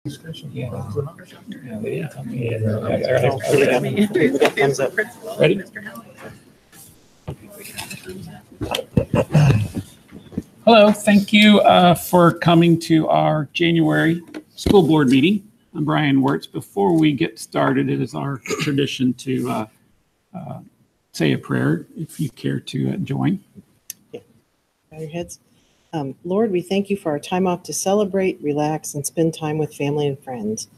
Yeah. Ready? Hello, thank you for coming to our January school board meeting. I'm Brian Wirtz. Before we get started, it is our tradition to say a prayer if you care to join. Yeah. Bow your heads. Lord, we thank you for our time off to celebrate, relax, and spend time with family and friends.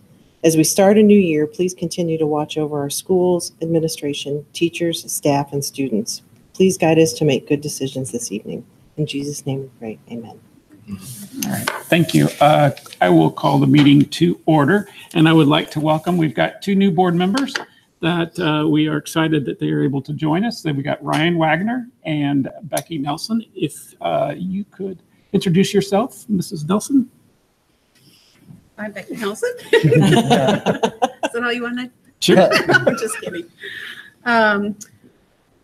As we start a new year, please continue to watch over our schools, administration, teachers, staff, and students. Please guide us to make good decisions this evening. In Jesus' name we pray. Amen. All right, thank you. I will call the meeting to order, and I would like to welcome, we've got two new board members that we are excited that they are able to join us. Then we got Ryan Wagner and Becky Nelson. If you could introduce yourself, Mrs. Nelson. I'm Becky Nelson. Is that all you want to know? Sure. I'm just kidding.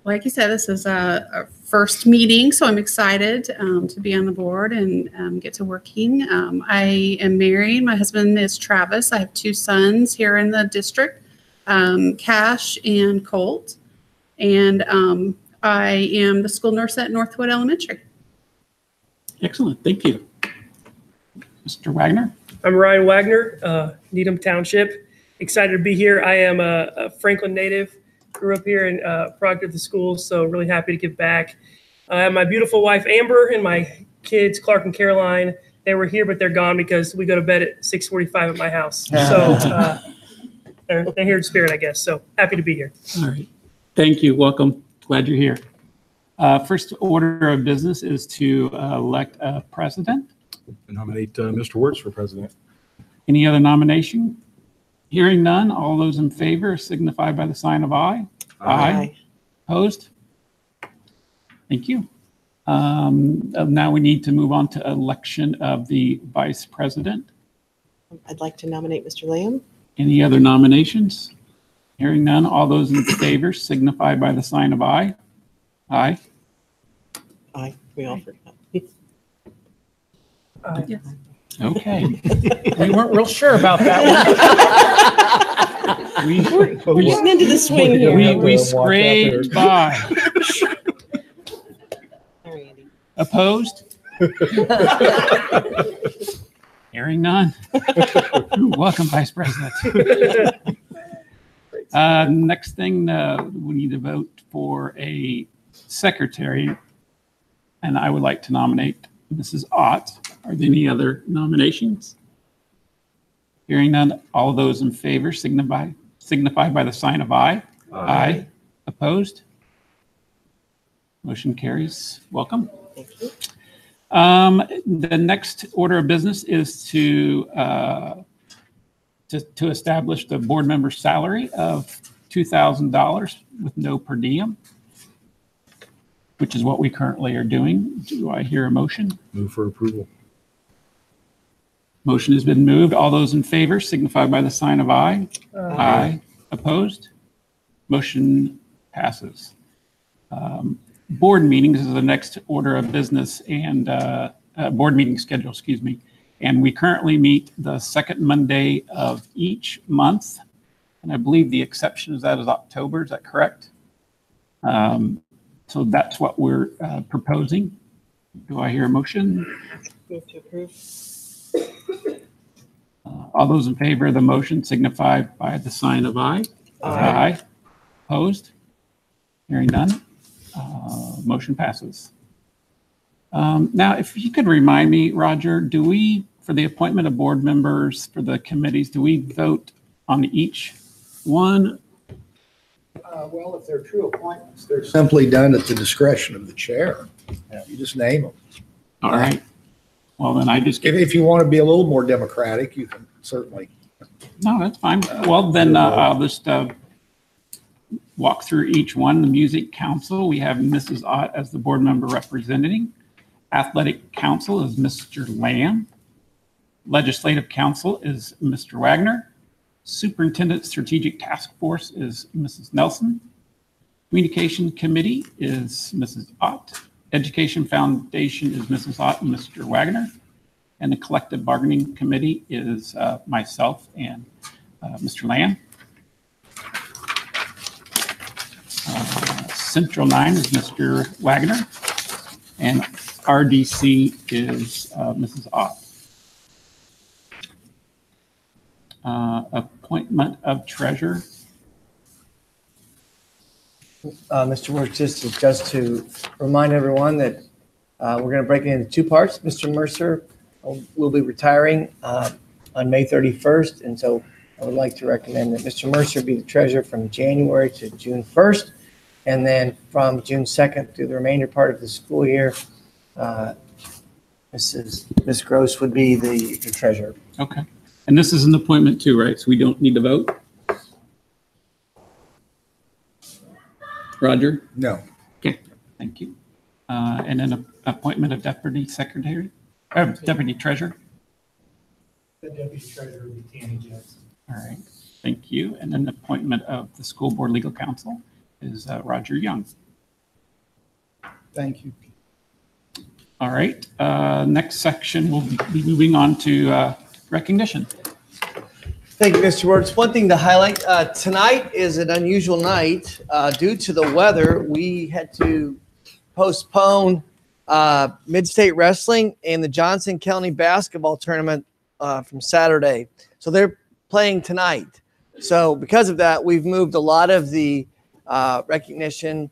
Like you said, this is our first meeting, so I'm excited to be on the board and get to working. I am married. My husband is Travis. I have two sons here in the district, Cash and Colt. And I am the school nurse at Northwood Elementary. Excellent. Thank you. Mr. Wagner. I'm Ryan Wagner, Needham Township. Excited to be here. I am a Franklin native. Grew up here and product of the school, so really happy to give back. I have my beautiful wife, Amber, and my kids, Clark and Caroline. They were here, but they're gone because we go to bed at 6:45 at my house. So they're here in spirit, I guess. So happy to be here. All right. Thank you. Welcome. Glad you're here. First order of business is to elect a president. I nominate Mr. Wirtz for president. Any other nomination? Hearing none, all those in favor signify by the sign of aye. Aye. Opposed? Thank you. Now we need to move on to election of the vice president. I'd like to nominate Mr. Lamb. Any other nominations? Hearing none, all those in favor signify by the sign of aye. Aye. Aye. We all forgot. Yes. Okay. We weren't real sure about that one. We're getting into the swing here. We scraped by. All right, Andy. Opposed? Hearing none. Welcome, Vice President. Next thing, we need to vote for a secretary, and I would like to nominate Mrs. Ott. Are there any other nominations? Hearing none, all those in favor signify by the sign of aye. Aye. Opposed? Motion carries. Welcome. Thank you. The next order of business is to establish the board member salary of $2,000 with no per diem, which is what we currently are doing. Do I hear a motion? Move for approval. Motion has been moved. All those in favor signify by the sign of aye. Aye. Opposed? Motion passes. Board meetings is the next order of business, and board meeting schedule, excuse me. And we currently meet the second Monday of each month. And I believe the exception is that is October. Is that correct? So that's what we're proposing. Do I hear a motion? Move to approve. All those in favor of the motion signify by the sign of aye. Aye. Opposed? Hearing none. Motion passes. Now, if you could remind me, Roger, do we, for the appointment of board members for the committees, do we vote on each one? Well, if they're true appointments, they're simply done at the discretion of the chair. You just name them. All right. Well, then I just If you want to be a little more democratic, you can certainly. No, that's fine. Well, then I'll just walk through each one. The Music Council, we have Mrs. Ott as the board member representing. Athletic Council is Mr. Lamb. Legislative Council is Mr. Wagner. Superintendent Strategic Task Force is Mrs. Nelson. Communication Committee is Mrs. Ott. Education Foundation is Mrs. Ott and Mr. Wagner. And the collective bargaining committee is myself and Mr. Lamb. Central 9 is Mr. Wagner, and RDC is Mrs. Ott. Appointment of treasurer. Mr. Works, just to remind everyone that we're going to break it into two parts. Mr. Mercer will be retiring on May 31st, and so I would like to recommend that Mr. Mercer be the treasurer from January to June 1st, and then from June 2nd through the remainder part of the school year, Ms. Gross would be the treasurer. Okay. And this is an appointment too, right? So we don't need to vote? Roger? No. Okay, thank you. And then appointment of deputy secretary, deputy treasurer? The deputy treasurer would be Tammy Jackson. All right, thank you. And then the appointment of the school board legal counsel is Roger Young. Thank you. All right, next section, we'll be moving on to recognition. Thank you, Mr. Works. One thing to highlight, tonight is an unusual night. Due to the weather, we had to postpone Mid-State Wrestling and the Johnson County Basketball Tournament from Saturday. So they're playing tonight. So because of that, we've moved a lot of the recognition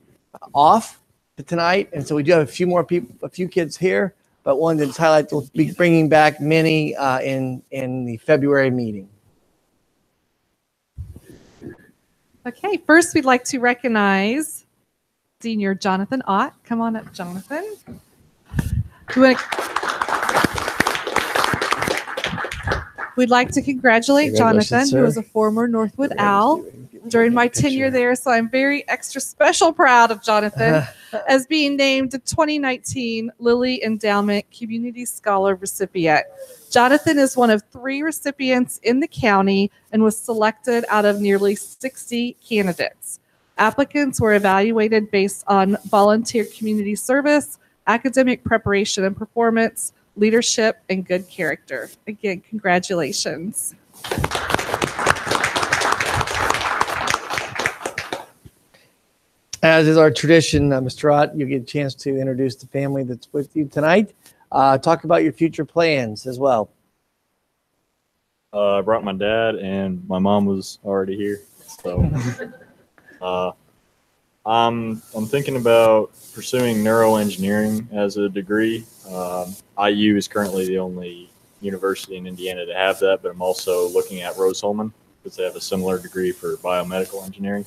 off to tonight. And so we do have a few more people, a few kids here, but wanted to highlight, we'll be bringing back many in the February meeting. Okay, first we'd like to recognize Senior Jonathan Ott. Come on up, Jonathan. We'd like to congratulate Jonathan, who was a former Northwood Owl during my tenure there. So I'm very extra special proud of Jonathan as being named the 2019 Lilly Endowment Community Scholar recipient. Jonathan is one of 3 recipients in the county and was selected out of nearly 60 candidates. Applicants were evaluated based on volunteer community service, academic preparation and performance, leadership, and good character. Again, congratulations. As is our tradition, Mr. Ott, you get a chance to introduce the family that's with you tonight. Talk about your future plans as well. I brought my dad, and my mom was already here. So I'm thinking about pursuing neuroengineering as a degree. IU is currently the only university in Indiana to have that, but I'm also looking at Rose-Hulman because they have a similar degree for biomedical engineering.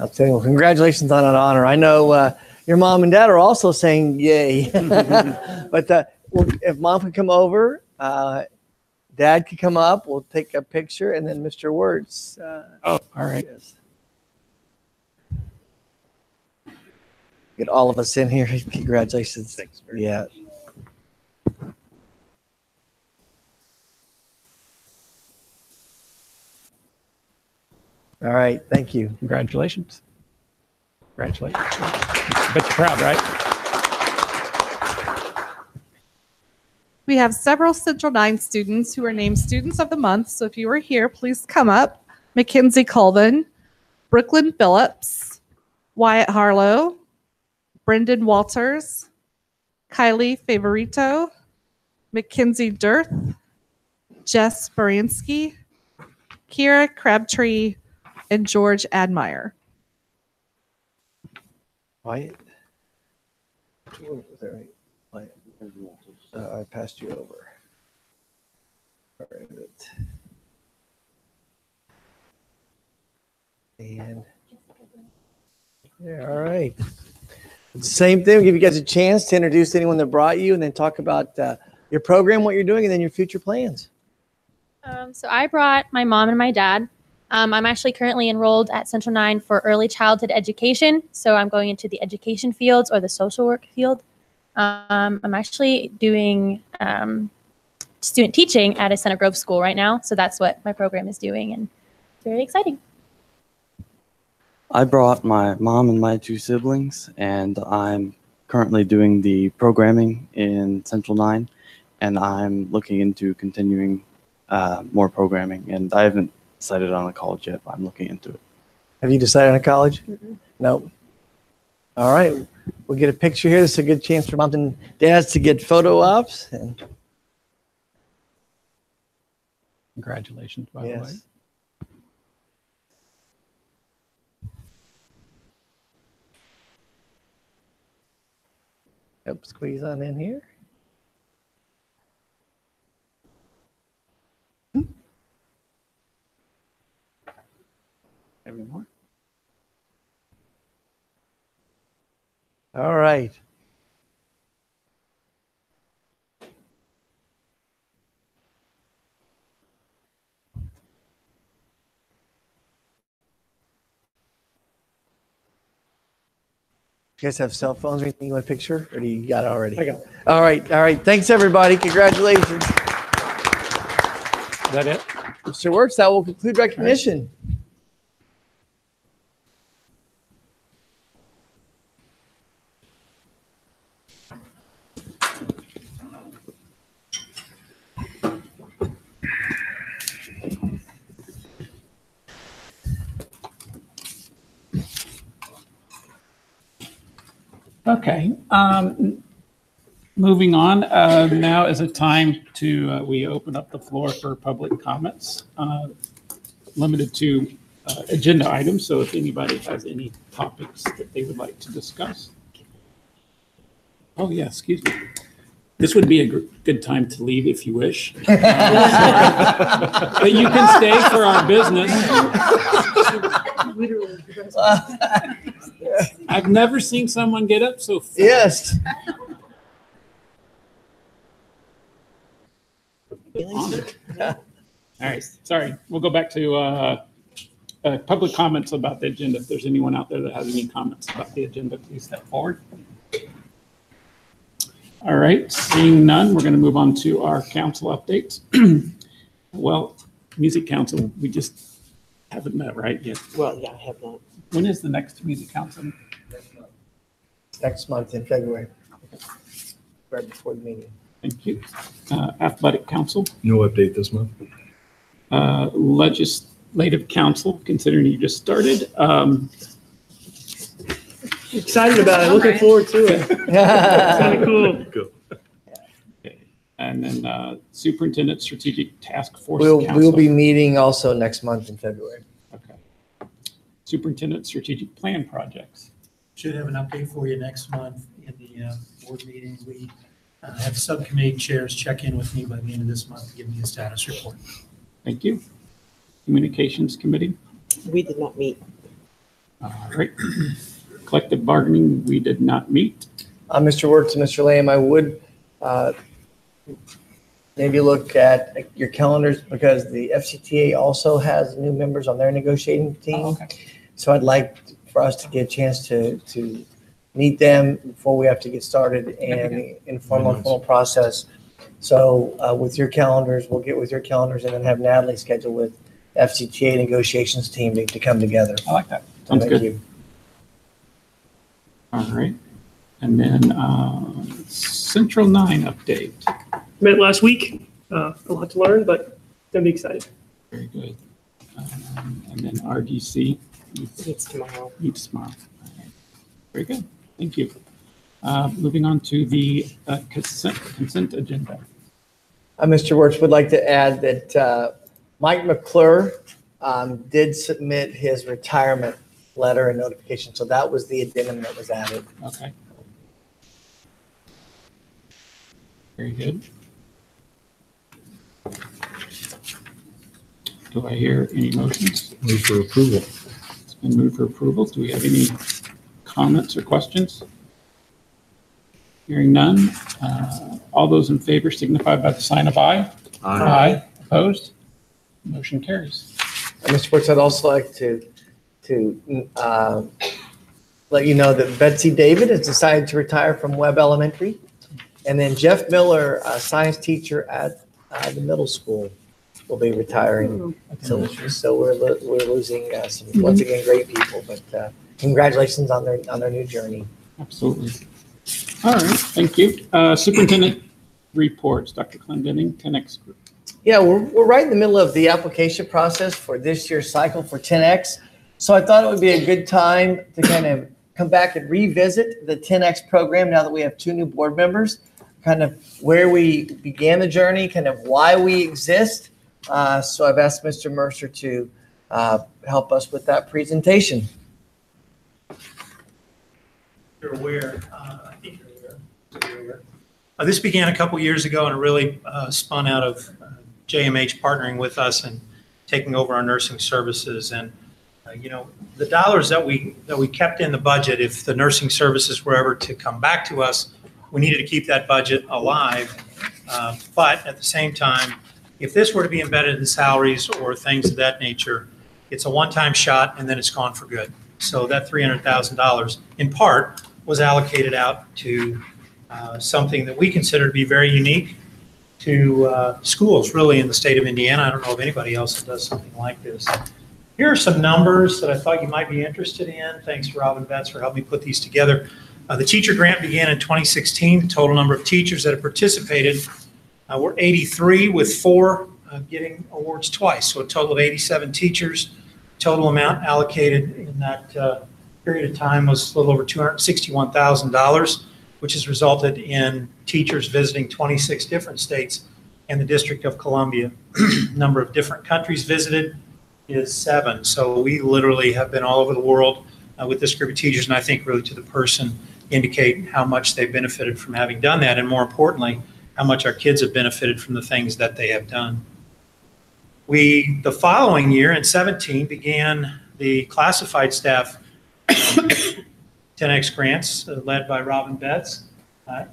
Outstanding. Well, congratulations on an honor. I know your mom and dad are also saying yay. But if mom could come over, dad could come up, we'll take a picture, and then Mr. Words. Oh, all right. Yes. Get all of us in here. Congratulations. Thanks. Yeah. All right. Thank you. Congratulations. Congratulations. Bet you're proud, right? We have several Central 9 students who are named Students of the Month. So if you are here, please come up. Mackenzie Colvin, Brooklyn Phillips, Wyatt Harlow, Brendan Walters, Kylie Favorito, Mackenzie Dirth, Jess Baranski, Kira Crabtree, and George Admire. Wyatt? Was that right? Wyatt. I passed you over. All right. And yeah, all right. Same thing. We'll give you guys a chance to introduce anyone that brought you, and then talk about your program, what you're doing, and then your future plans. So I brought my mom and my dad. I'm actually currently enrolled at Central 9 for early childhood education. So I'm going into the education fields or the social work field. I'm actually doing student teaching at a Center Grove school right now. So that's what my program is doing, and it's very exciting. I brought my mom and my 2 siblings, and I'm currently doing the programming in Central 9. and I'm looking into continuing more programming. And I haven't decided on a college yet, but I'm looking into it. Have you decided on a college? No. All right. We'll get a picture here. This is a good chance for moms and dads to get photo ops. And Congratulations, by the way. yes. Yep, squeeze on in here. Any more? All right. You guys have cell phones or anything you want a picture? Or do you got it already? I got it. All right. All right. Thanks, everybody. Congratulations. Is that it? Mr. Wertz, that will conclude recognition. Okay. Moving on, now is a time to, we open up the floor for public comments, limited to agenda items. So if anybody has any topics that they would like to discuss. Oh, yeah, excuse me. This would be a good time to leave if you wish. But you can stay for our business. I've never seen someone get up so fast. Yes. All right, sorry. We'll go back to public comments about the agenda. If there's anyone out there that has any comments about the agenda, please step forward. All right, seeing none, we're going to move on to our council updates. Well, Music Council, we just haven't met, right, yet? Well, yeah, I have not. When is the next Music Council? Next month in February. Right before the meeting. Thank you. Athletic Council. No update this month. Legislative Council, considering you just started. Excited about it. Looking forward to it. Kind of cool. Go. And then Superintendent Strategic Task Force We'll Council. be meeting also next month in February. Okay. Superintendent Strategic Plan Projects. Should have an update for you next month in the board meeting. We have subcommittee chairs check in with me by the end of this month to give me a status report. Thank you. Communications Committee. We did not meet. All right. Collective bargaining, we did not meet. Mr. Wertz and Mr. Lamb, I would maybe look at your calendars because the FCTA also has new members on their negotiating team. Oh, okay. So I'd like for us to get a chance to meet them before we have to get started and the informal process. So with your calendars, we'll get with your calendars and then have Natalie schedule with FCTA negotiations team to come together. I like that. Sounds Thank good. you. All right. And then Central 9 update. Met last week. A lot to learn, but gonna be excited. Very good. And then RDC Meets tomorrow. meets tomorrow. All right. Very good. Thank you. Moving on to the consent agenda. Mr. Wertz would like to add that Mike McClure did submit his retirement letter and notification. So that was the addendum that was added. Okay. Very good. Do I hear any motions? Move for approval. It's been moved for approval. Do we have any comments or questions? Hearing none. All those in favor signify by the sign of aye. Aye. Opposed? Motion carries. Mr. Wertz, I'd also like to let you know that Betsy David has decided to retire from Webb Elementary. And then Jeff Miller, a science teacher at the middle school, will be retiring. So we're losing some, once again, great people. But congratulations on their new journey. Absolutely. All right. Thank you. Superintendent reports. Dr. Clendenning, 10X Group. Yeah, we're right in the middle of the application process for this year's cycle for 10X. So I thought it would be a good time to kind of come back and revisit the 10X program now that we have 2 new board members, kind of where we began the journey, kind of why we exist. So I've asked Mr. Mercer to help us with that presentation. You're aware, I think you're aware. This began a couple years ago and it really spun out of JMH partnering with us and taking over our nursing services. And you know, the dollars that we kept in the budget, if the nursing services were ever to come back to us, we needed to keep that budget alive. But at the same time, if this were to be embedded in salaries or things of that nature, it's a one-time shot and then it's gone for good. So that $300,000 in part was allocated out to something that we consider to be very unique to schools really in the state of Indiana. I don't know of anybody else that does something like this. Here are some numbers that I thought you might be interested in. Thanks to Robin Betts for helping me put these together. The teacher grant began in 2016. The total number of teachers that have participated were 83, with 4 getting awards twice. So a total of 87 teachers. Total amount allocated in that period of time was a little over $261,000, which has resulted in teachers visiting 26 different states and the District of Columbia. Number of different countries visited is 7. So we literally have been all over the world with this group of teachers, and I think really to the person indicate how much they've benefited from having done that, and more importantly, how much our kids have benefited from the things that they have done. We, the following year in 17, began the classified staff 10X grants led by Robin Betts.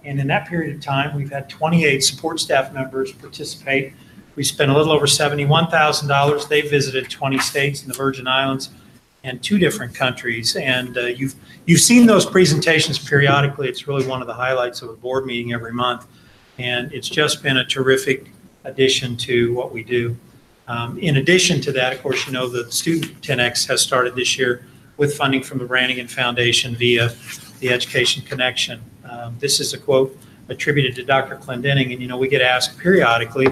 And in that period of time, we've had 28 support staff members participate. We spent a little over $71,000. They visited 20 states in the Virgin Islands and 2 different countries. And you've seen those presentations periodically. It's really one of the highlights of a board meeting every month. And it's just been a terrific addition to what we do. In addition to that, of course, you know, the Student 10X has started this year with funding from the Brannigan Foundation via the Education Connection. This is a quote attributed to Dr. Clendenning, and you know, we get asked periodically,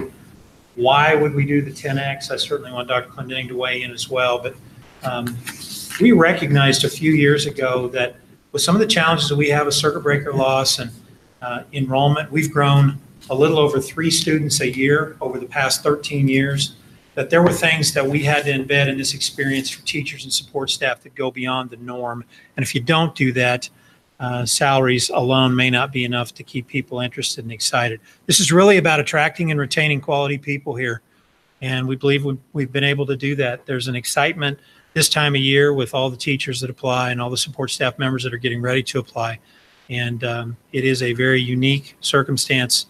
why would we do the 10X? I certainly want Dr. Clendenning to weigh in as well, but we recognized a few years ago that with some of the challenges that we have with circuit breaker loss and enrollment, we've grown a little over 3 students a year over the past 13 years, that there were things that we had to embed in this experience for teachers and support staff that go beyond the norm. And if you don't do that, salaries alone may not be enough to keep people interested and excited. This is really about attracting and retaining quality people here. And we believe we've been able to do that. There's an excitement this time of year with all the teachers that apply and all the support staff members that are getting ready to apply. And it is a very unique circumstance,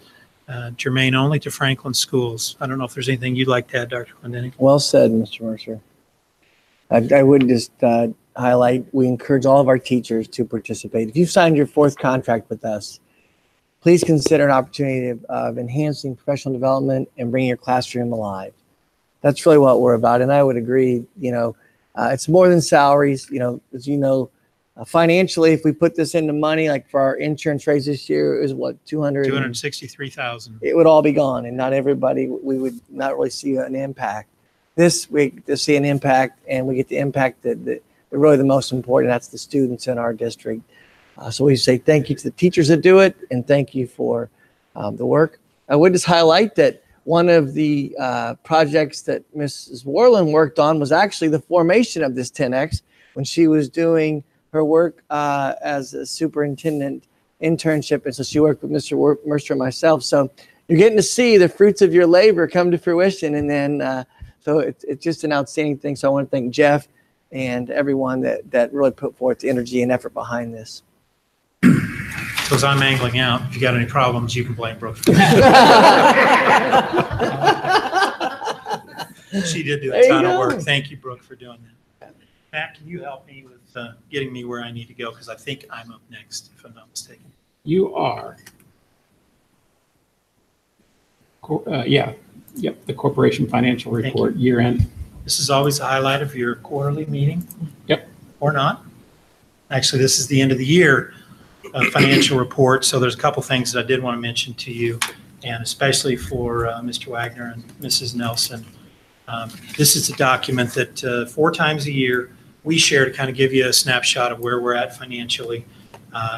germane only to Franklin schools. I don't know if there's anything you'd like to add, Dr. Clendenning. Well said, Mr. Mercer. I would just highlight, we encourage all of our teachers to participate. If you've signed your 4th contract with us, please consider an opportunity of enhancing professional development and bringing your classroom alive. That's really what we're about. And I would agree, you know, it's more than salaries. You know, as you know, financially, if we put this into money, like for our insurance raise this year, it was what, $263,000. It would all be gone, and not everybody, we would not really see an impact. This, we get to see an impact, and we get the impact that really the most important, that's the students in our district. So we say thank you to the teachers that do it, and thank you for the work. I would just highlight that one of the projects that Mrs. Worland worked on was actually the formation of this 10X when she was doing her work as a superintendent internship. And so she worked with Mr. Mercer and myself. So you're getting to see the fruits of your labor come to fruition. And then, so it's just an outstanding thing. So I want to thank Jeff and everyone that really put forth the energy and effort behind this. So as I'm angling out, if you got any problems, you can blame Brooke. She did do a ton of work. Thank you, Brooke, for doing that. Matt, can you help me with getting me where I need to go? Because I think I'm up next, if I'm not mistaken. You are. Yep, the corporation financial report, year end. This is always a highlight of your quarterly meeting. Yep. Or not. Actually, this is the end of the year financial report. So there's a couple things that I did want to mention to you. and especially for Mr. Wagner and Mrs. Nelson. This is a document that 4 times a year we share to kind of give you a snapshot of where we're at financially.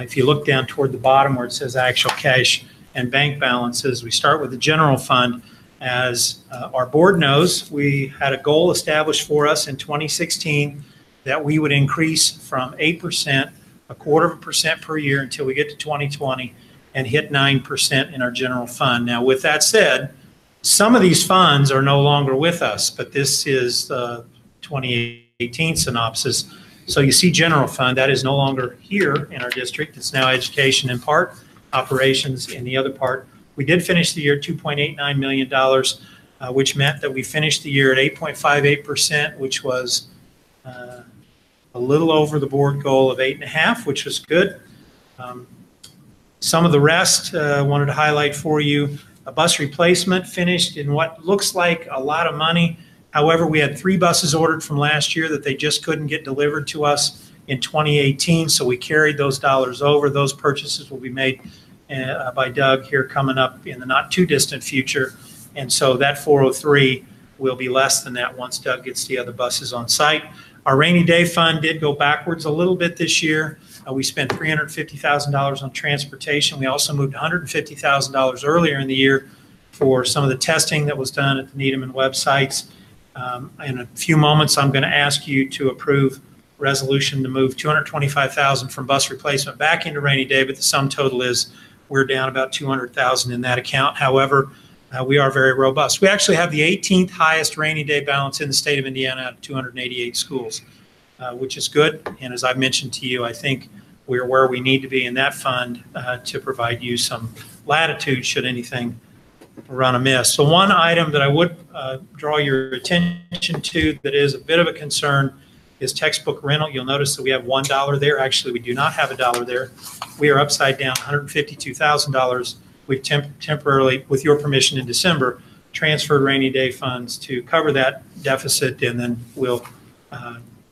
If you look down toward the bottom where it says actual cash and bank balances, we start with the general fund. As our board knows, we had a goal established for us in 2016 that we would increase from 8%, 0.25% per year until we get to 2020 and hit 9% in our general fund. Now, with that said, some of these funds are no longer with us, but this is the 2018 synopsis. So you see general fund, that is no longer here in our district. It's now education in part, operations in the other part. We did finish the year $2.89 million, which meant that we finished the year at 8.58%, which was a little over the board goal of 8.5%, which was good. Some of the rest I wanted to highlight for you. A bus replacement finished in what looks like a lot of money. However, we had 3 buses ordered from last year that they just couldn't get delivered to us in 2018, so we carried those dollars over. Those purchases will be made by Doug here coming up in the not too distant future, and so that 403 will be less than that once Doug gets the other buses on site. Our rainy day fund did go backwards a little bit this year. We spent $350,000 on transportation. We also moved $150,000 earlier in the year for some of the testing that was done at the Needham and websites. In a few moments, I'm going to ask you to approve resolution to move $225,000 from bus replacement back into rainy day, but the sum total is we're down about $200,000 in that account. However, we are very robust. We actually have the 18th highest rainy day balance in the state of Indiana out of 288 schools, which is good. And as I've mentioned to you, I think we're where we need to be in that fund to provide you some latitude should anything run amiss. So one item that I would draw your attention to that is a bit of a concern is textbook rental. You'll notice that we have $1 there. Actually, we do not have $1 there. We are upside down $152,000. We've temporarily, with your permission in December, transferred rainy day funds to cover that deficit, and then we'll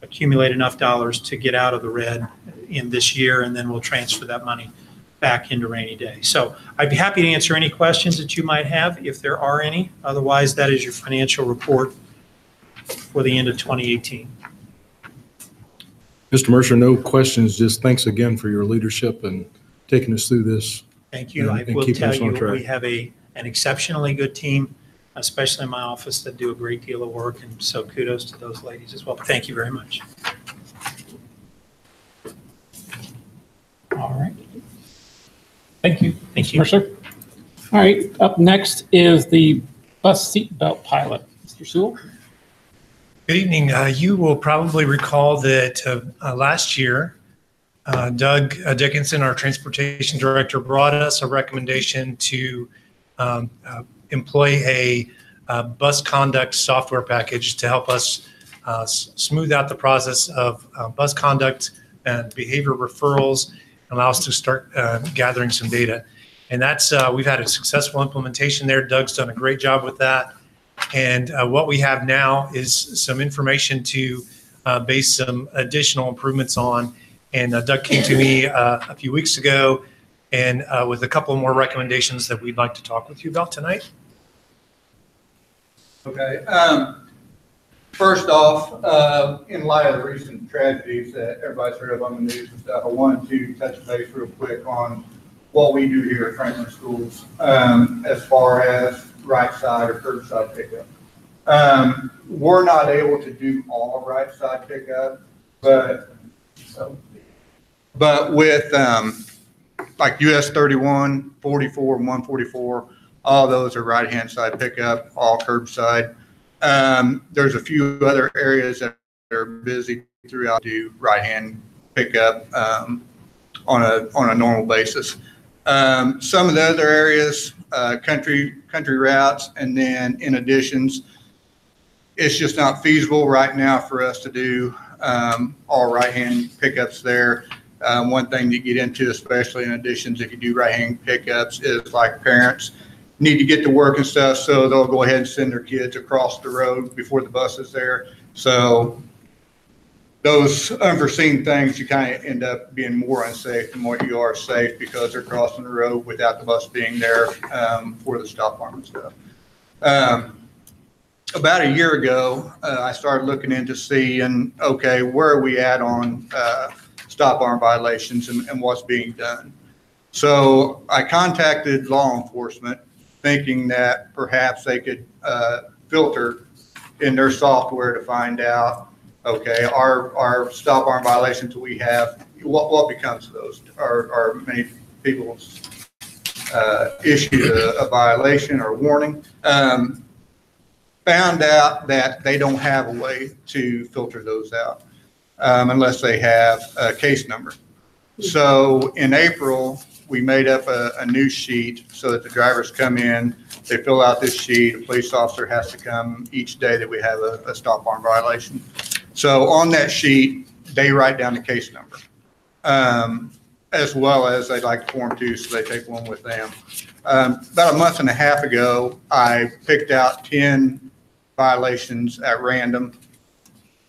accumulate enough dollars to get out of the red in this year, and then we'll transfer that money back into rainy day. So I'd be happy to answer any questions that you might have if there are any. Otherwise, that is your financial report for the end of 2018. Mr. Mercer, no questions. Just thanks again for your leadership and taking us through this. Thank you. I will tell you, we have an exceptionally good team, especially in my office, that do a great deal of work. And so kudos to those ladies as well. Thank you very much. All right. Thank you. Thank you. Mercer. All right. Up next is the bus seatbelt pilot. Mr. Sewell. Good evening. You will probably recall that last year, Doug Dickinson, our transportation director, brought us a recommendation to employ a bus conduct software package to help us smooth out the process of bus conduct and behavior referrals, and allow us to start gathering some data. And that's we've had a successful implementation there. Doug's done a great job with that. And what we have now is some information to base some additional improvements on. And Doug came to me a few weeks ago and with a couple more recommendations that we'd like to talk with you about tonight. Okay. First off, in light of the recent tragedies that everybody's heard of on the news and stuff, I wanted to touch base real quick on what we do here at Franklin Schools as far as right side or curbside pickup. We're not able to do all right side pickup, but with like US 31, 44, and 144, all those are right hand side pickup, all curbside. There's a few other areas that are busy throughout do right hand pickup on a normal basis. Some of the other areas, country routes, and then in additions, it's just not feasible right now for us to do all right-hand pickups there. One thing to get into, especially in additions, if you do right-hand pickups, is like parents need to get to work and stuff, so they'll go ahead and send their kids across the road before the bus is there. So those unforeseen things, you kind of end up being more unsafe than what you are safe because they're crossing the road without the bus being there for the stop arm and stuff. About a year ago, I started looking into seeing, okay, where are we at on stop arm violations and what's being done. So I contacted law enforcement thinking that perhaps they could filter in their software to find out, okay, our stop arm violations that we have, what becomes of those? Are many people issued a violation or warning? Found out that they don't have a way to filter those out unless they have a case number. So in April, we made up a new sheet so that the drivers come in, they fill out this sheet, a police officer has to come each day that we have a stop arm violation. So on that sheet, they write down the case number, as well as they like Form 2, so they take one with them. About a month and a half ago, I picked out 10 violations at random,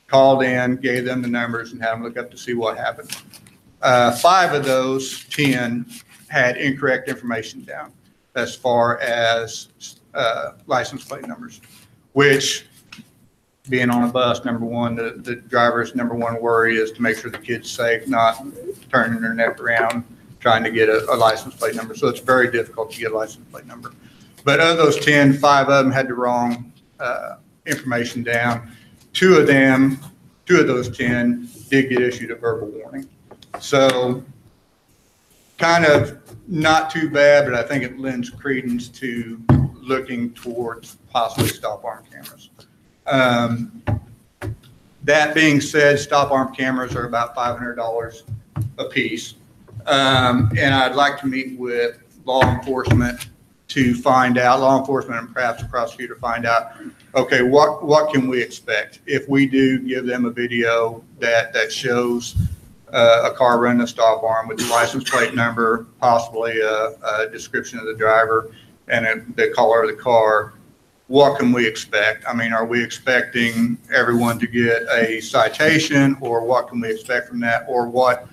called in, gave them the numbers, and had them look up to see what happened. 5 of those 10 had incorrect information down as far as license plate numbers, which, being on a bus, number one, the driver's number one worry is to make sure the kid's safe, not turning their neck around trying to get a license plate number. So it's very difficult to get a license plate number. But of those 10, 5 of them had the wrong information down. 2 of those 10 did get issued a verbal warning. So kind of not too bad, but I think it lends credence to looking towards possibly stop arm cameras. That being said, stop arm cameras are about $500 a piece. And I'd like to meet with law enforcement to find out, law enforcement and perhaps the prosecutor find out, okay, what can we expect if we do give them a video that shows a car running a stop arm with the license plate number, possibly a description of the driver and the color of the car. What can we expect? I mean, are we expecting everyone to get a citation, or what can we expect from that? Or what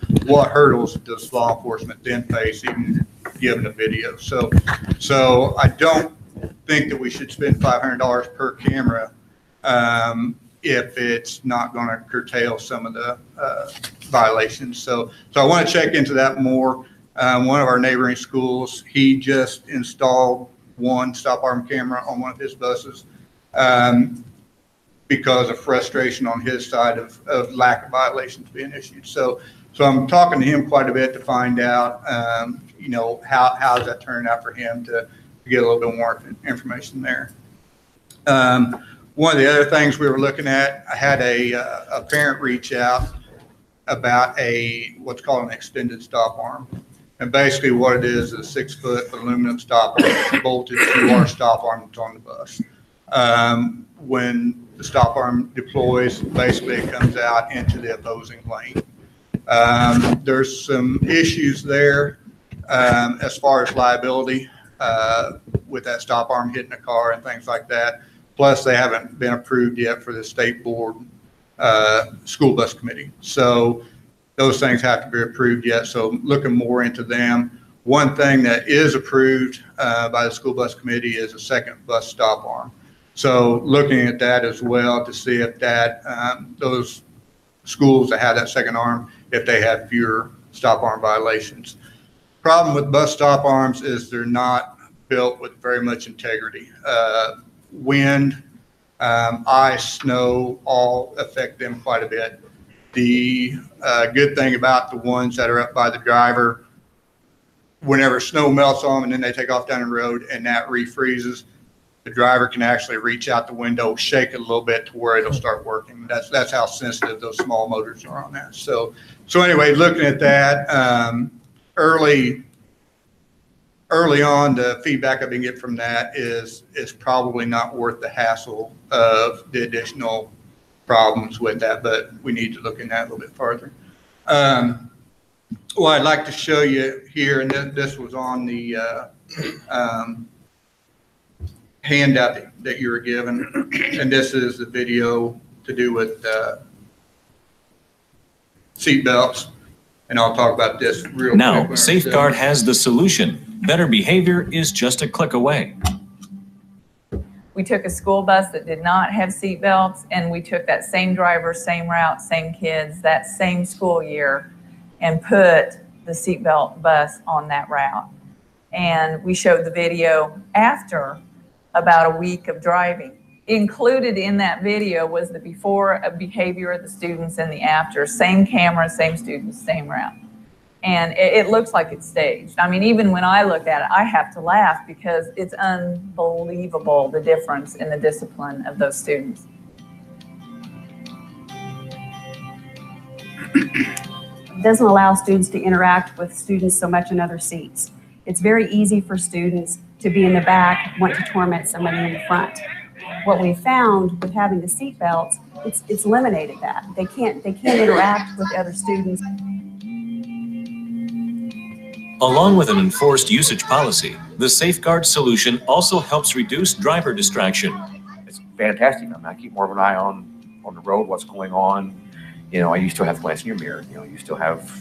hurdles does law enforcement then face even given a video? So I don't think that we should spend $500 per camera if it's not going to curtail some of the violations. So I want to check into that more. One of our neighboring schools, he just installed one stop arm camera on one of his buses because of frustration on his side of lack of violations being issued. So I'm talking to him quite a bit to find out, you know, how's that turning out for him to get a little bit more information there. One of the other things we were looking at, I had a parent reach out about what's called an extended stop arm. And basically what it is a 6-foot aluminum stop arm bolted to our stop arm that's on the bus. When the stop arm deploys, basically it comes out into the opposing lane. There's some issues there as far as liability with that stop arm hitting a car and things like that. Plus, they haven't been approved yet for the state board school bus committee. So those things have to be approved yet. So looking more into them. One thing that is approved by the school bus committee is a second bus stop arm. So looking at that as well to see if that those schools that have that second arm, if they have fewer stop arm violations. Problem with bus stop arms is they're not built with very much integrity. Wind, ice, snow, all affect them quite a bit. The good thing about the ones that are up by the driver, whenever snow melts on them and then they take off down the road and that refreezes, the driver can actually reach out the window, shake it a little bit to where it'll start working. That's how sensitive those small motors are on that. So anyway, looking at that, early on, the feedback I've been getting from that is it's probably not worth the hassle of the additional problems with that, but we need to look in that a little bit further. What I'd like to show you here, and this was on the handout that you were given, and this is the video to do with seatbelts. And I'll talk about this real quick. Now, Safeguard has the solution. Better behavior is just a click away. We took a school bus that did not have seat belts, and we took that same driver, same route, same kids, that same school year, and put the seatbelt bus on that route. And we showed the video after about a week of driving. Included in that video was the before behavior of the students and the after. Same camera, same students, same route. And it looks like it's staged. I mean, even when I look at it, I have to laugh because it's unbelievable the difference in the discipline of those students. It doesn't allow students to interact with students so much in other seats. It's very easy for students to be in the back, want to torment somebody in the front. What we found with having the seat belts, it's eliminated that. They can't interact with other students. Along with an enforced usage policy, the Safeguard solution also helps reduce driver distraction. It's fantastic. I mean, I keep more of an eye on the road, what's going on. You know, you still have to glance in your mirror. You know, you still have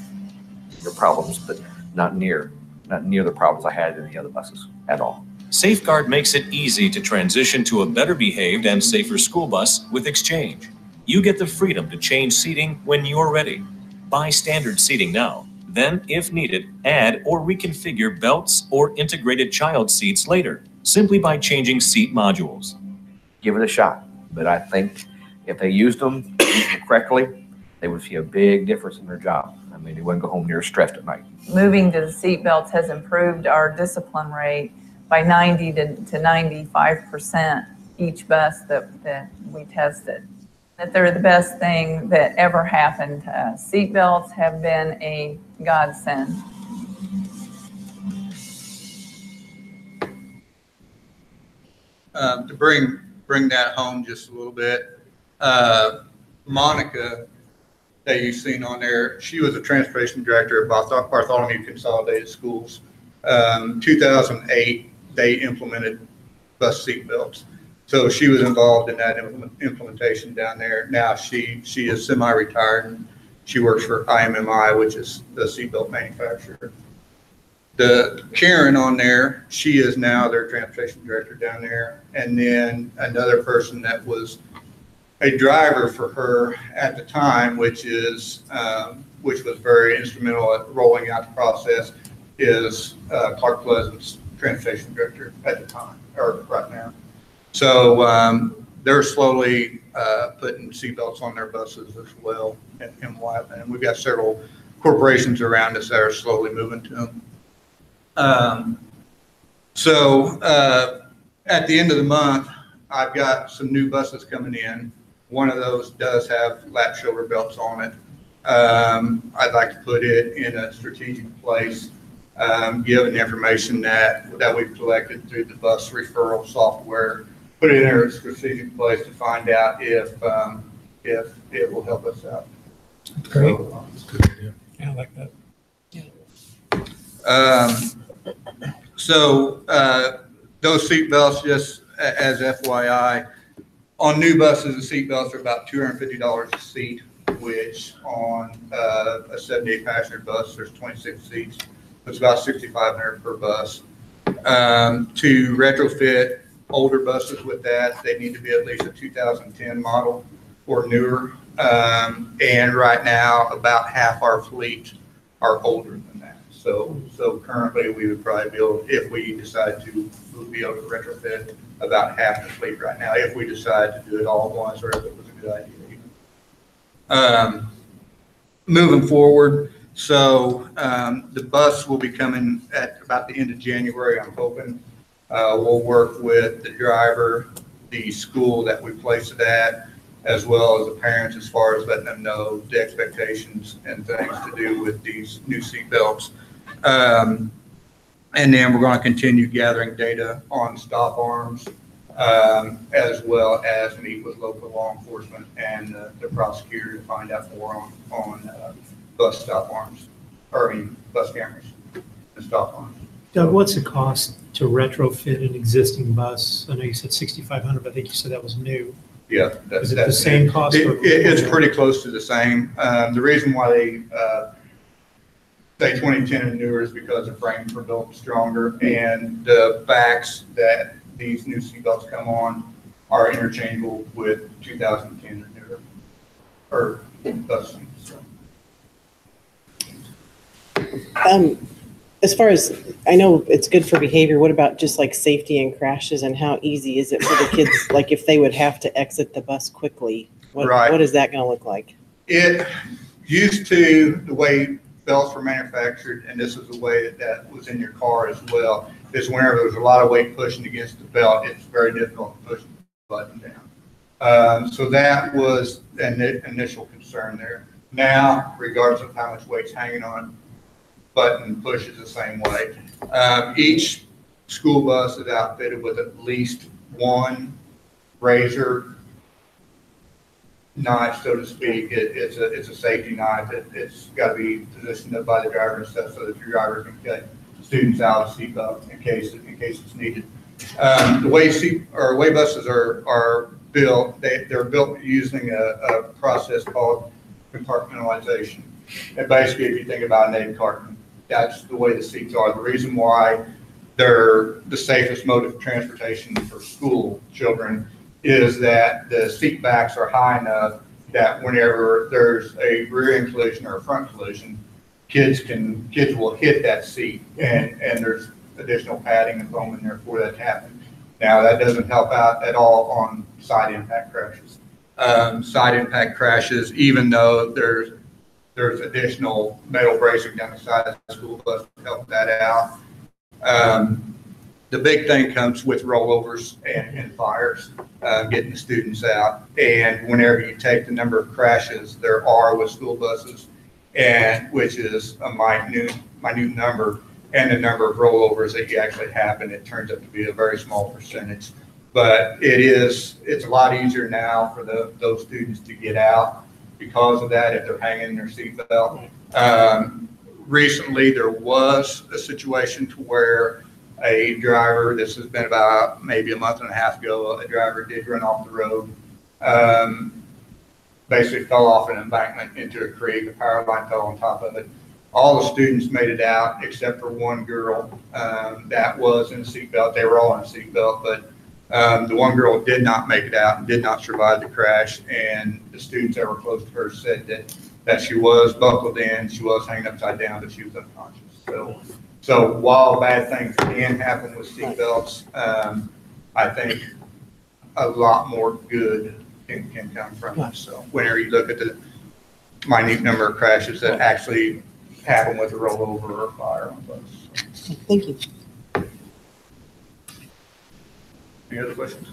your problems, but not near the problems I had in the other buses at all. Safeguard makes it easy to transition to a better behaved and safer school bus with Exchange. You get the freedom to change seating when you're ready. Buy standard seating now. Then, if needed, add or reconfigure belts or integrated child seats later, simply by changing seat modules. Give it a shot. But I think if they used them correctly, they would see a big difference in their job. I mean, they wouldn't go home near stressed at night. Moving to the seat belts has improved our discipline rate by 90 to 95% each bus that we tested. That they're the best thing that ever happened to us. Seat belts have been a godsend. To bring that home just a little bit, Monica, that you've seen on there, she was a transportation director at Bartholomew Consolidated Schools. 2008, they implemented bus seat belts. So she was involved in that implementation down there. Now she is semi-retired and she works for IMMI, which is the seatbelt manufacturer. The Karen on there, she is now their transportation director down there. And then another person that was a driver for her at the time, which was very instrumental at rolling out the process, is Clark Pleasant's transportation director at the time, or right now. So they're slowly putting seatbelts on their buses as well, and we've got several corporations around us that are slowly moving to them. So at the end of the month, I've got some new buses coming in. One of those does have lap shoulder belts on it. I'd like to put it in a strategic place, given the information that we've collected through the bus referral software. Put it in a strategic place to find out if it will help us out. Great. So, That's a good idea. Yeah, I like that. Those seat belts, just as FYI, on new buses, the seat belts are about $250 a seat, which on a 78 passenger bus, there's 26 seats. It's about $6,500 per bus. To retrofit older buses with that, they need to be at least a 2010 model or newer. And right now, about half our fleet are older than that. So currently, we would probably be able, if we decide to, we'll be able to retrofit about half the fleet right now, if we decide to do it all at once or if it was a good idea. Moving forward, so the bus will be coming at about the end of January, I'm hoping. We'll work with the driver, the school that we place it at, as well as the parents as far as letting them know the expectations and things to do with these new seat belts. And then we're going to continue gathering data on stop arms, as well as meet with local law enforcement and the prosecutor to find out more on bus stop arms, or bus cameras and stop arms. Doug, what's the cost to retrofit an existing bus? I know you said $6,500, but I think you said that was new. Yeah. Is it the same cost? It's pretty close to the same. The reason why they say 2010 and newer is because the frames were built stronger, and the backs that these new seatbelts come on are interchangeable with 2010 and newer, or bus seats. As far as, I know it's good for behavior, what about just like safety and crashes, and how easy is it for the kids, like if they would have to exit the bus quickly, what is that gonna look like? It used to, the way belts were manufactured, and this is the way that was in your car as well, is whenever there's a lot of weight pushing against the belt, it's very difficult to push the button down. So that was an initial concern there. Now, regardless of how much weight's hanging on, button pushes the same way. Each school bus is outfitted with at least one razor knife, so to speak. It's a safety knife. It's got to be positioned up by the driver and stuff so that your driver can cut students out of seatbelt in case it's needed. The way buses are built, they're built using a process called compartmentalization. And basically, if you think about an egg carton, that's the way the seats are. The reason why they're the safest mode of transportation for school children is that the seat backs are high enough that whenever there's a rear end collision or a front collision, kids will hit that seat, and there's additional padding and foam in there for that to happen. Now, that doesn't help out at all on side impact crashes. Side impact crashes, even though there's additional metal bracing down the side of the school bus to help that out. The big thing comes with rollovers and fires, getting the students out. And whenever you take the number of crashes there are with school buses, and which is a minute number, and the number of rollovers that you actually happen, it turns out to be a very small percentage. But it's a lot easier now for those students to get out because of that, if they're hanging in their seatbelt. Recently, there was a situation to where a driver, this has been about maybe a month and a half ago, a driver did run off the road, basically fell off an embankment into a creek. The power line fell on top of it. All the students made it out except for one girl that was in a seatbelt. They were all in a seatbelt, but the one girl did not make it out and did not survive the crash, and the students that were close to her said that she was buckled in, she was hanging upside down, but she was unconscious. So while bad things can happen with seatbelts, I think a lot more good can come from it. So whenever you look at the minute number of crashes that actually happen with a rollover or a fire on bus. Thank you. Any other questions?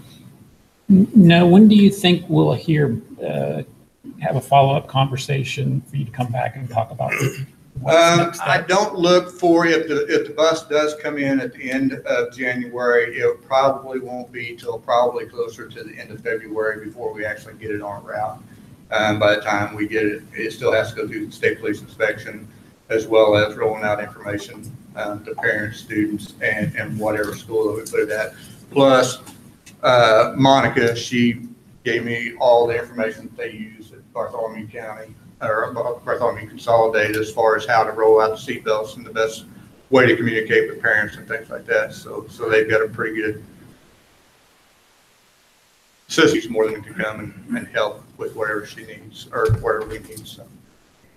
No. When do you think we'll have a follow-up conversation for you to come back and talk about it? I don't look for, if the bus does come in at the end of January, it probably won't be till probably closer to the end of February before we actually get it on route. By the time we get it, it still has to go through the state police inspection, as well as rolling out information to parents, students, and whatever school that we put it at. Plus, Monica, she gave me all the information that they use at Bartholomew County, or Bartholomew Consolidated, as far as how to roll out the seatbelts and the best way to communicate with parents and things like that. So they've got a pretty good system, more than can come and help with whatever she needs or whatever we need. So.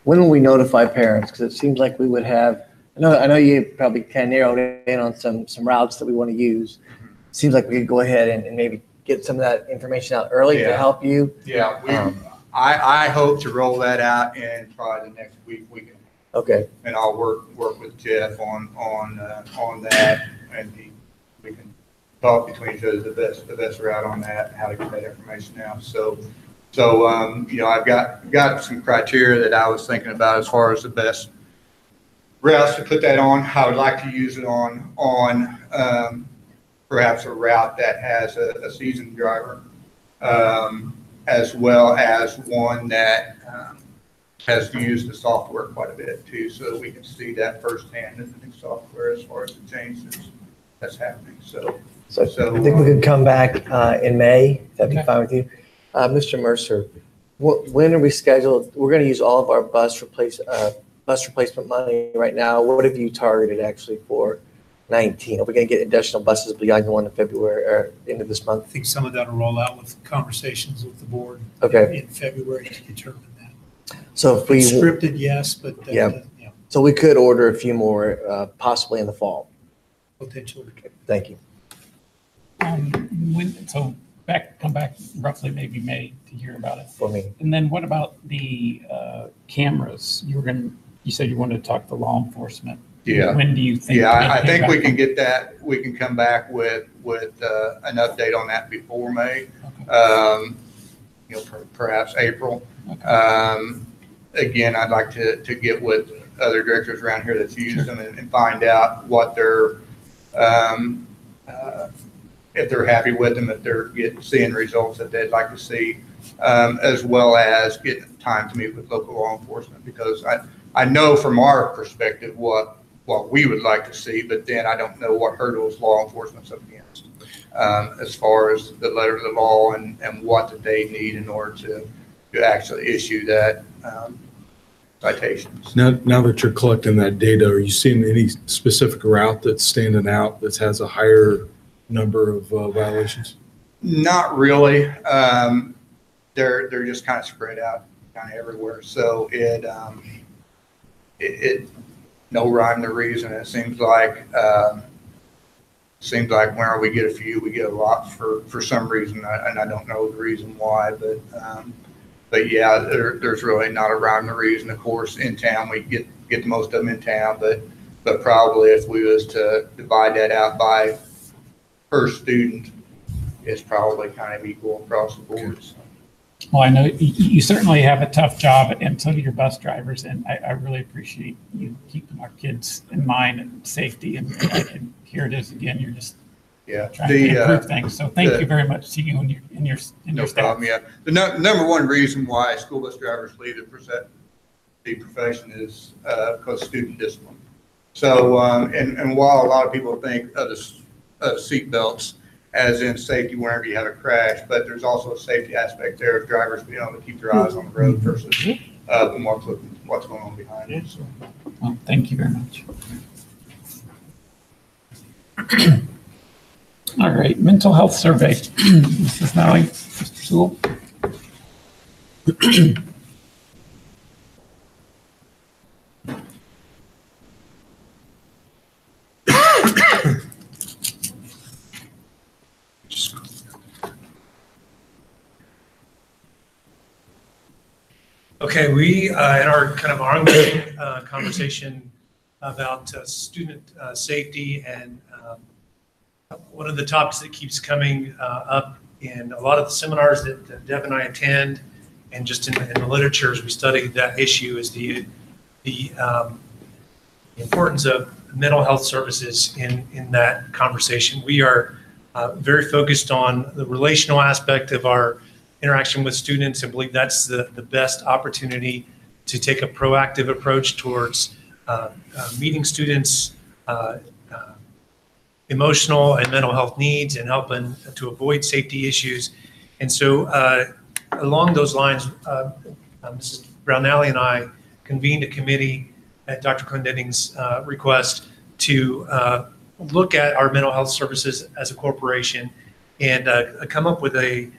When will we notify parents? Because it seems like we would have. I know you probably kind of narrowed in on some routes that we want to use. Seems like we could go ahead and maybe get some of that information out early to help you. Yeah, I hope to roll that out in probably the next weekend. Okay. And I'll work with Jeff on that, and we can talk between each other the best route on that, how to get that information out. So I've got some criteria that I was thinking about as far as the best routes to put that on. I would like to use it on perhaps a route that has a seasoned driver, as well as one that has used the software quite a bit too, so that we can see that firsthand in the new software as far as the changes that's happening. So I think we could come back in May. That'd be fine with you. Mr. Mercer, when are we scheduled? We're going to use all of our bus replacement money right now. What have you targeted actually for 19? Are we going to get additional buses beyond the one in February or end of this month? I think some of that will roll out with conversations with the board in February to determine that. So if we It's scripted, yes, but yeah. So we could order a few more possibly in the fall. Potentially. Thank you. Come back roughly maybe May to hear about it. For me. And then what about the cameras? You said you wanted to talk to law enforcement. Yeah. When do you think? Yeah, I think we can get that. We can come back with an update on that before May. Perhaps April. Again, I'd like to get with other directors around here that's used them and find out what their if they're happy with them, if they're seeing results that they'd like to see, as well as getting time to meet with local law enforcement, because I know from our perspective what we would like to see, but then I don't know what hurdles law enforcement's up against as far as the letter of the law and what that they need in order to actually issue that citations. Now that you're collecting that data, are you seeing any specific route that's standing out that has a higher number of violations? Not really. They're just kind of spread out kind of everywhere. So it no rhyme or reason. It seems like whenever we get a few, we get a lot for some reason, and I don't know the reason why, but yeah, there's really not a rhyme or reason. Of course, in town we get most of them in town, but probably if we was to divide that out by per student, it's probably kind of equal across the board. So. Well, I know you certainly have a tough job, and so do your bus drivers, and I really appreciate you keeping our kids in mind and safety. And here it is again. You're just trying to improve things. So thank you very much to you and your no staff. problem. Yeah, the number one reason why school bus drivers leave the profession is because student discipline. So and while a lot of people think of the seat belts as in safety whenever you have a crash, but there's also a safety aspect there of drivers being able to keep their eyes on the road versus what's going on behind it. So. Well, thank you very much. All right, mental health survey. Mrs. Nally, Mr. Sewell. Okay, we in our kind of ongoing conversation about student safety, and one of the topics that keeps coming up in a lot of the seminars that Deb and I attend, and just in the literature as we study that issue, is the importance of mental health services in that conversation. We are very focused on the relational aspect of our interaction with students, and believe that's the best opportunity to take a proactive approach towards meeting students' emotional and mental health needs and helping to avoid safety issues. And so along those lines, Mrs. Brownelli and I convened a committee at Dr. Clendenning's request to look at our mental health services as a corporation and come up with a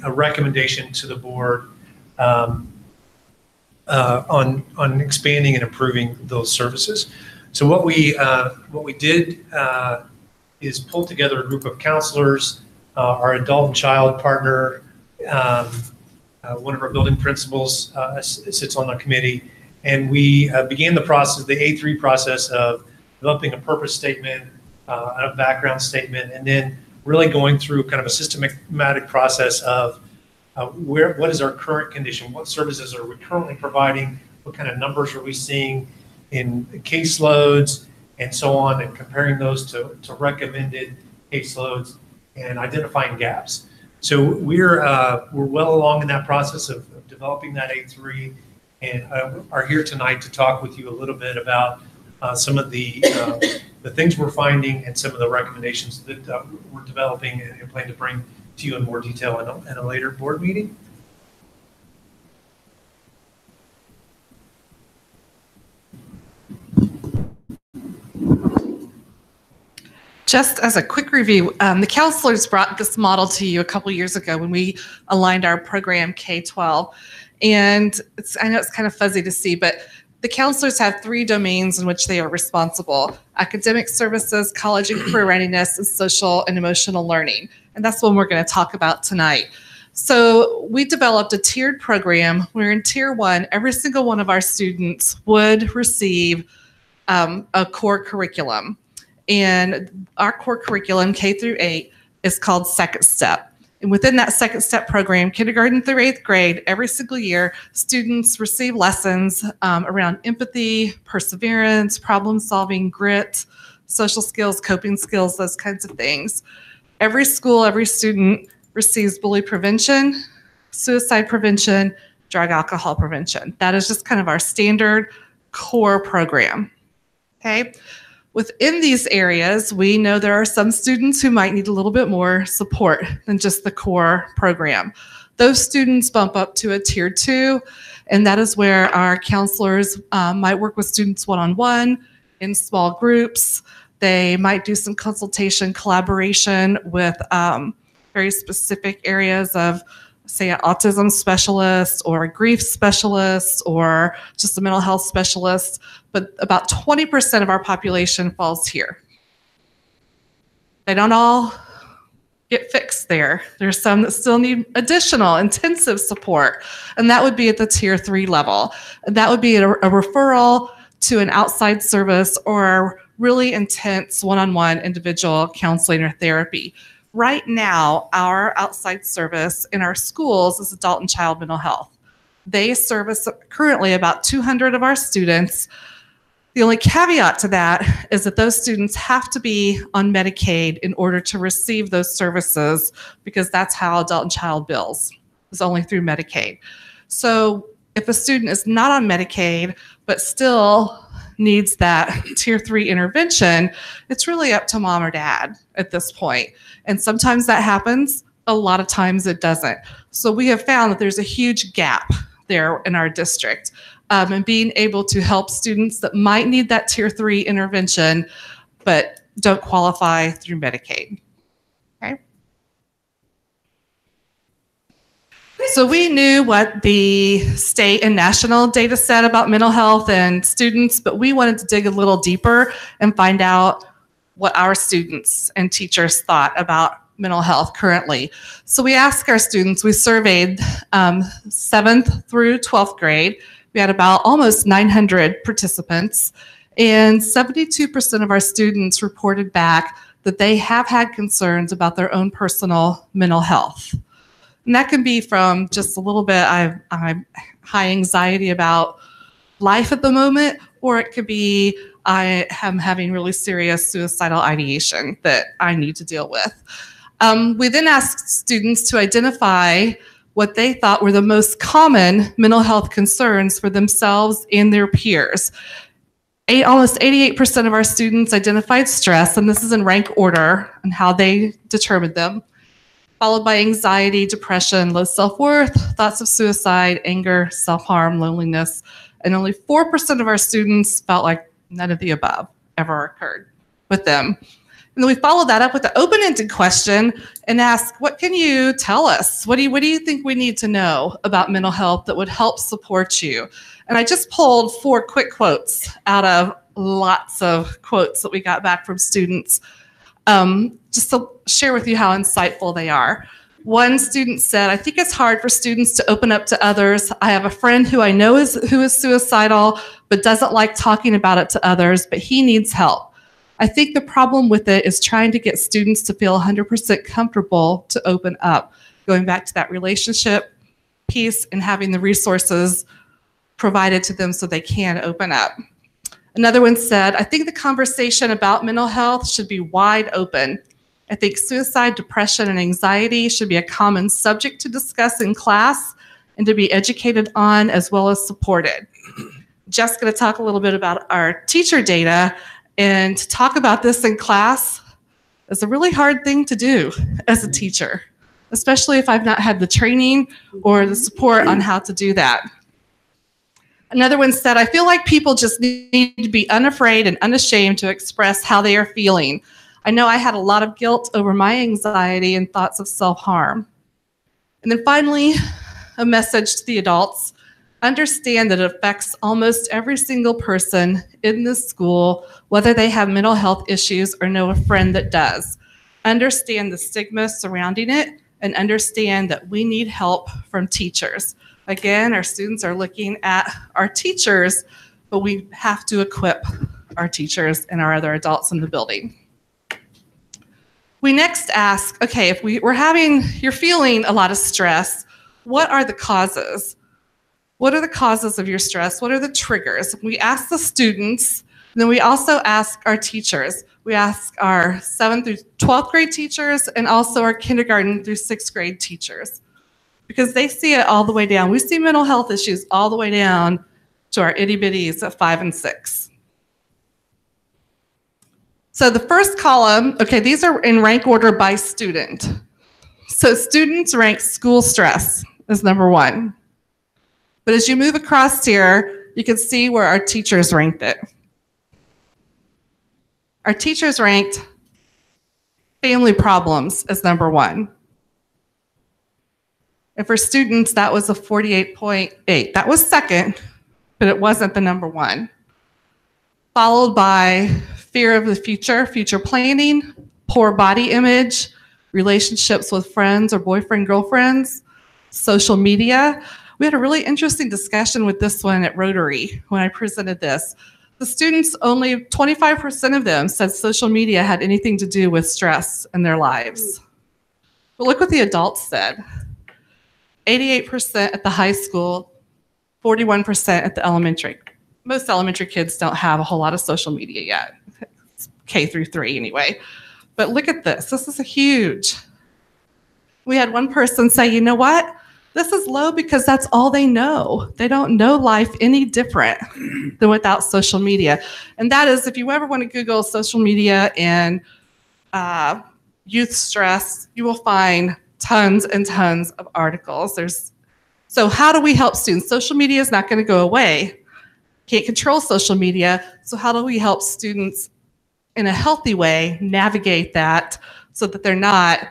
recommendation to the board on expanding and improving those services. So what we did is pull together a group of counselors, our adult and child partner, one of our building principals sits on the committee, and we began the process, the A3 process of developing a purpose statement, a background statement, and then really going through kind of a systematic process of what is our current condition, what services are we currently providing, what kind of numbers are we seeing in caseloads, and so on, and comparing those to recommended caseloads and identifying gaps. So we're well along in that process of developing that A3, and are here tonight to talk with you a little bit about some of the things we're finding and some of the recommendations that we're developing and plan to bring to you in more detail in a later board meeting. Just as a quick review, the counselors brought this model to you a couple years ago when we aligned our program K-12. And I know it's kind of fuzzy to see, but the counselors have 3 domains in which they are responsible: academic services, college and career readiness, and social and emotional learning. And that's what we're going to talk about tonight. So we developed a tiered program where in Tier 1, every single one of our students would receive a core curriculum. And our core curriculum, K through 8, is called Second Step. And within that Second Step program, kindergarten through 8th grade, every single year, students receive lessons around empathy, perseverance, problem solving, grit, social skills, coping skills, those kinds of things. Every school, every student receives bully prevention, suicide prevention, drug alcohol prevention. That is just kind of our standard core program. Okay. Within these areas, we know there are some students who might need a little bit more support than just the core program. Those students bump up to a Tier 2, and that is where our counselors might work with students one-on-one in small groups. They might do some consultation, collaboration with very specific areas of, say, an autism specialist or a grief specialist or just a mental health specialist, but about 20% of our population falls here. They don't all get fixed there. There's some that still need additional intensive support, and that would be at the Tier 3 level. And that would be a referral to an outside service or really intense one-on-one individual counseling or therapy. Right now, our outside service in our schools is adult and child mental health. They service currently about 200 of our students. The only caveat to that is that those students have to be on Medicaid in order to receive those services, because that's how adult and child bills, is only through Medicaid. So if a student is not on Medicaid but still needs that Tier 3 intervention, it's really up to mom or dad at this point. And sometimes that happens, a lot of times it doesn't. So we have found that there's a huge gap there in our district, and being able to help students that might need that Tier 3 intervention but don't qualify through Medicaid. Okay. So we knew what the state and national data said about mental health and students, but we wanted to dig a little deeper and find out what our students and teachers thought about mental health currently. So we asked our students, we surveyed 7th through 12th grade. We had about almost 900 participants, and 72% of our students reported back that they have had concerns about their own personal mental health. And that can be from just a little bit, I'm high anxiety about life at the moment, or it could be I am having really serious suicidal ideation that I need to deal with. We then asked students to identify what they thought were the most common mental health concerns for themselves and their peers. Almost 88% of our students identified stress, and this is in rank order on how they determined them, followed by anxiety, depression, low self-worth, thoughts of suicide, anger, self-harm, loneliness, and only 4% of our students felt like none of the above ever occurred with them. And then we followed that up with an open-ended question and asked, what can you tell us? What do you think we need to know about mental health that would help support you? And I just pulled 4 quick quotes out of lots of quotes that we got back from students, just to share with you how insightful they are. One student said, I think it's hard for students to open up to others. I have a friend who I know who is suicidal, but doesn't like talking about it to others, but he needs help. I think the problem with it is trying to get students to feel 100% comfortable to open up, going back to that relationship piece and having the resources provided to them so they can open up. Another one said, I think the conversation about mental health should be wide open. I think suicide, depression, and anxiety should be a common subject to discuss in class and to be educated on as well as supported. Jeff's going to talk a little bit about our teacher data, and to talk about this in class is a really hard thing to do as a teacher. especially if I've not had the training or the support on how to do that. Another one said, I feel like people just need to be unafraid and unashamed to express how they are feeling. I know I had a lot of guilt over my anxiety and thoughts of self-harm. And then finally, a message to the adults. Understand that it affects almost every single person in this school, whether they have mental health issues or know a friend that does. Understand the stigma surrounding it and understand that we need help from teachers. Again, our students are looking at our teachers, but we have to equip our teachers and our other adults in the building. We next ask, okay, if you're feeling a lot of stress, what are the causes? What are the causes of your stress? What are the triggers? We ask the students, and then we also ask our teachers. We ask our 7th through 12th grade teachers and also our kindergarten through 6th grade teachers, because they see it all the way down. We see mental health issues all the way down to our itty bitties at 5 and 6. So the first column, okay, these are in rank order by student. So students rank school stress as number 1. But as you move across here, you can see where our teachers ranked it. Our teachers ranked family problems as number 1. And for students, that was a 48.8. That was second, but it wasn't the number 1. Followed by fear of the future planning, poor body image, relationships with friends or boyfriend, girlfriends, social media. We had a really interesting discussion with this one at Rotary when I presented this. The students, only 25% of them said social media had anything to do with stress in their lives. But look what the adults said. 88% at the high school, 41% at the elementary. Most elementary kids don't have a whole lot of social media yet. It's K through 3 anyway. But look at this. This is a huge. We had one person say, you know what? This is low because that's all they know. They don't know life any different than without social media. And that is, if you ever want to Google social media and youth stress, you will find tons and tons of articles. So how do we help students? Social media is not going to go away. Can't control social media. So how do we help students in a healthy way navigate that so that they're not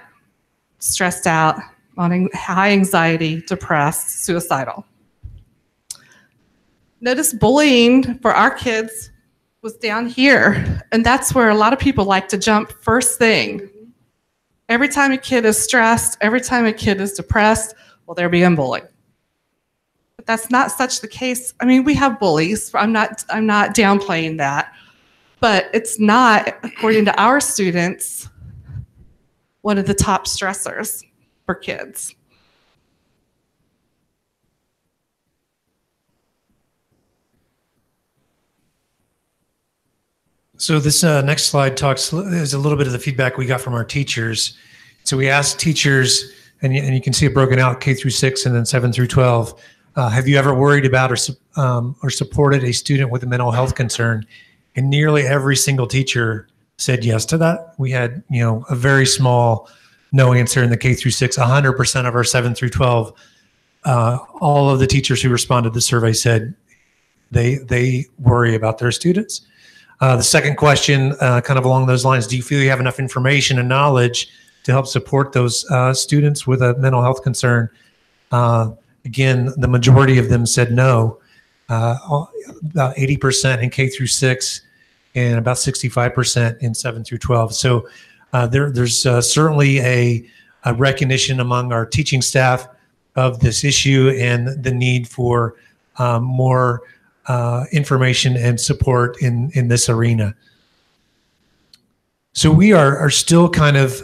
stressed out, on high anxiety, depressed, suicidal? Notice bullying for our kids was down here, and that's where a lot of people like to jump first thing. Every time a kid is stressed, every time a kid is depressed, well, they're being bullied. But that's not such the case. I mean, we have bullies. I'm not downplaying that, but it's not, according to our students, one of the top stressors for kids. So this next slide is a little bit of the feedback we got from our teachers. So we asked teachers, and you can see it broken out K through 6 and then 7 through 12. Have you ever worried about or supported a student with a mental health concern? And nearly every single teacher said yes to that. We had, a very small no answer in the K through 6. 100% of our 7 through 12, all of the teachers who responded to the survey said they worry about their students. The second question, kind of along those lines, do you feel you have enough information and knowledge to help support those students with a mental health concern? Again, the majority of them said no, about 80% in K through 6 and about 65% in 7 through 12. So there's certainly a recognition among our teaching staff of this issue and the need for more information and support in this arena. So we are still kind of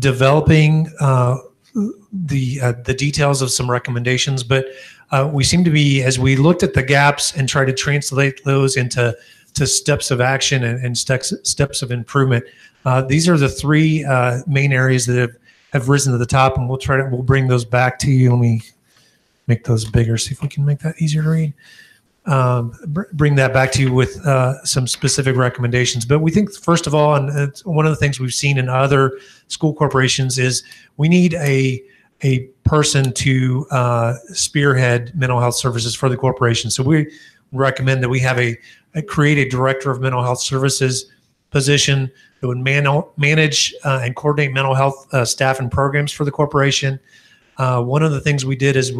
developing the details of some recommendations, but we seem to be, as we looked at the gaps and tried to translate those into steps of action and steps of improvement, these are the 3 main areas that have risen to the top, and we'll bring those back to you. Let me make those bigger, see if we can make that easier to read. bring that back to you with some specific recommendations. But we think, first of all, and it's one of the things we've seen in other school corporations, is we need a person to spearhead mental health services for the corporation. So we recommend that we have create a director of mental health services position that would manage and coordinate mental health staff and programs for the corporation. One of the things we did is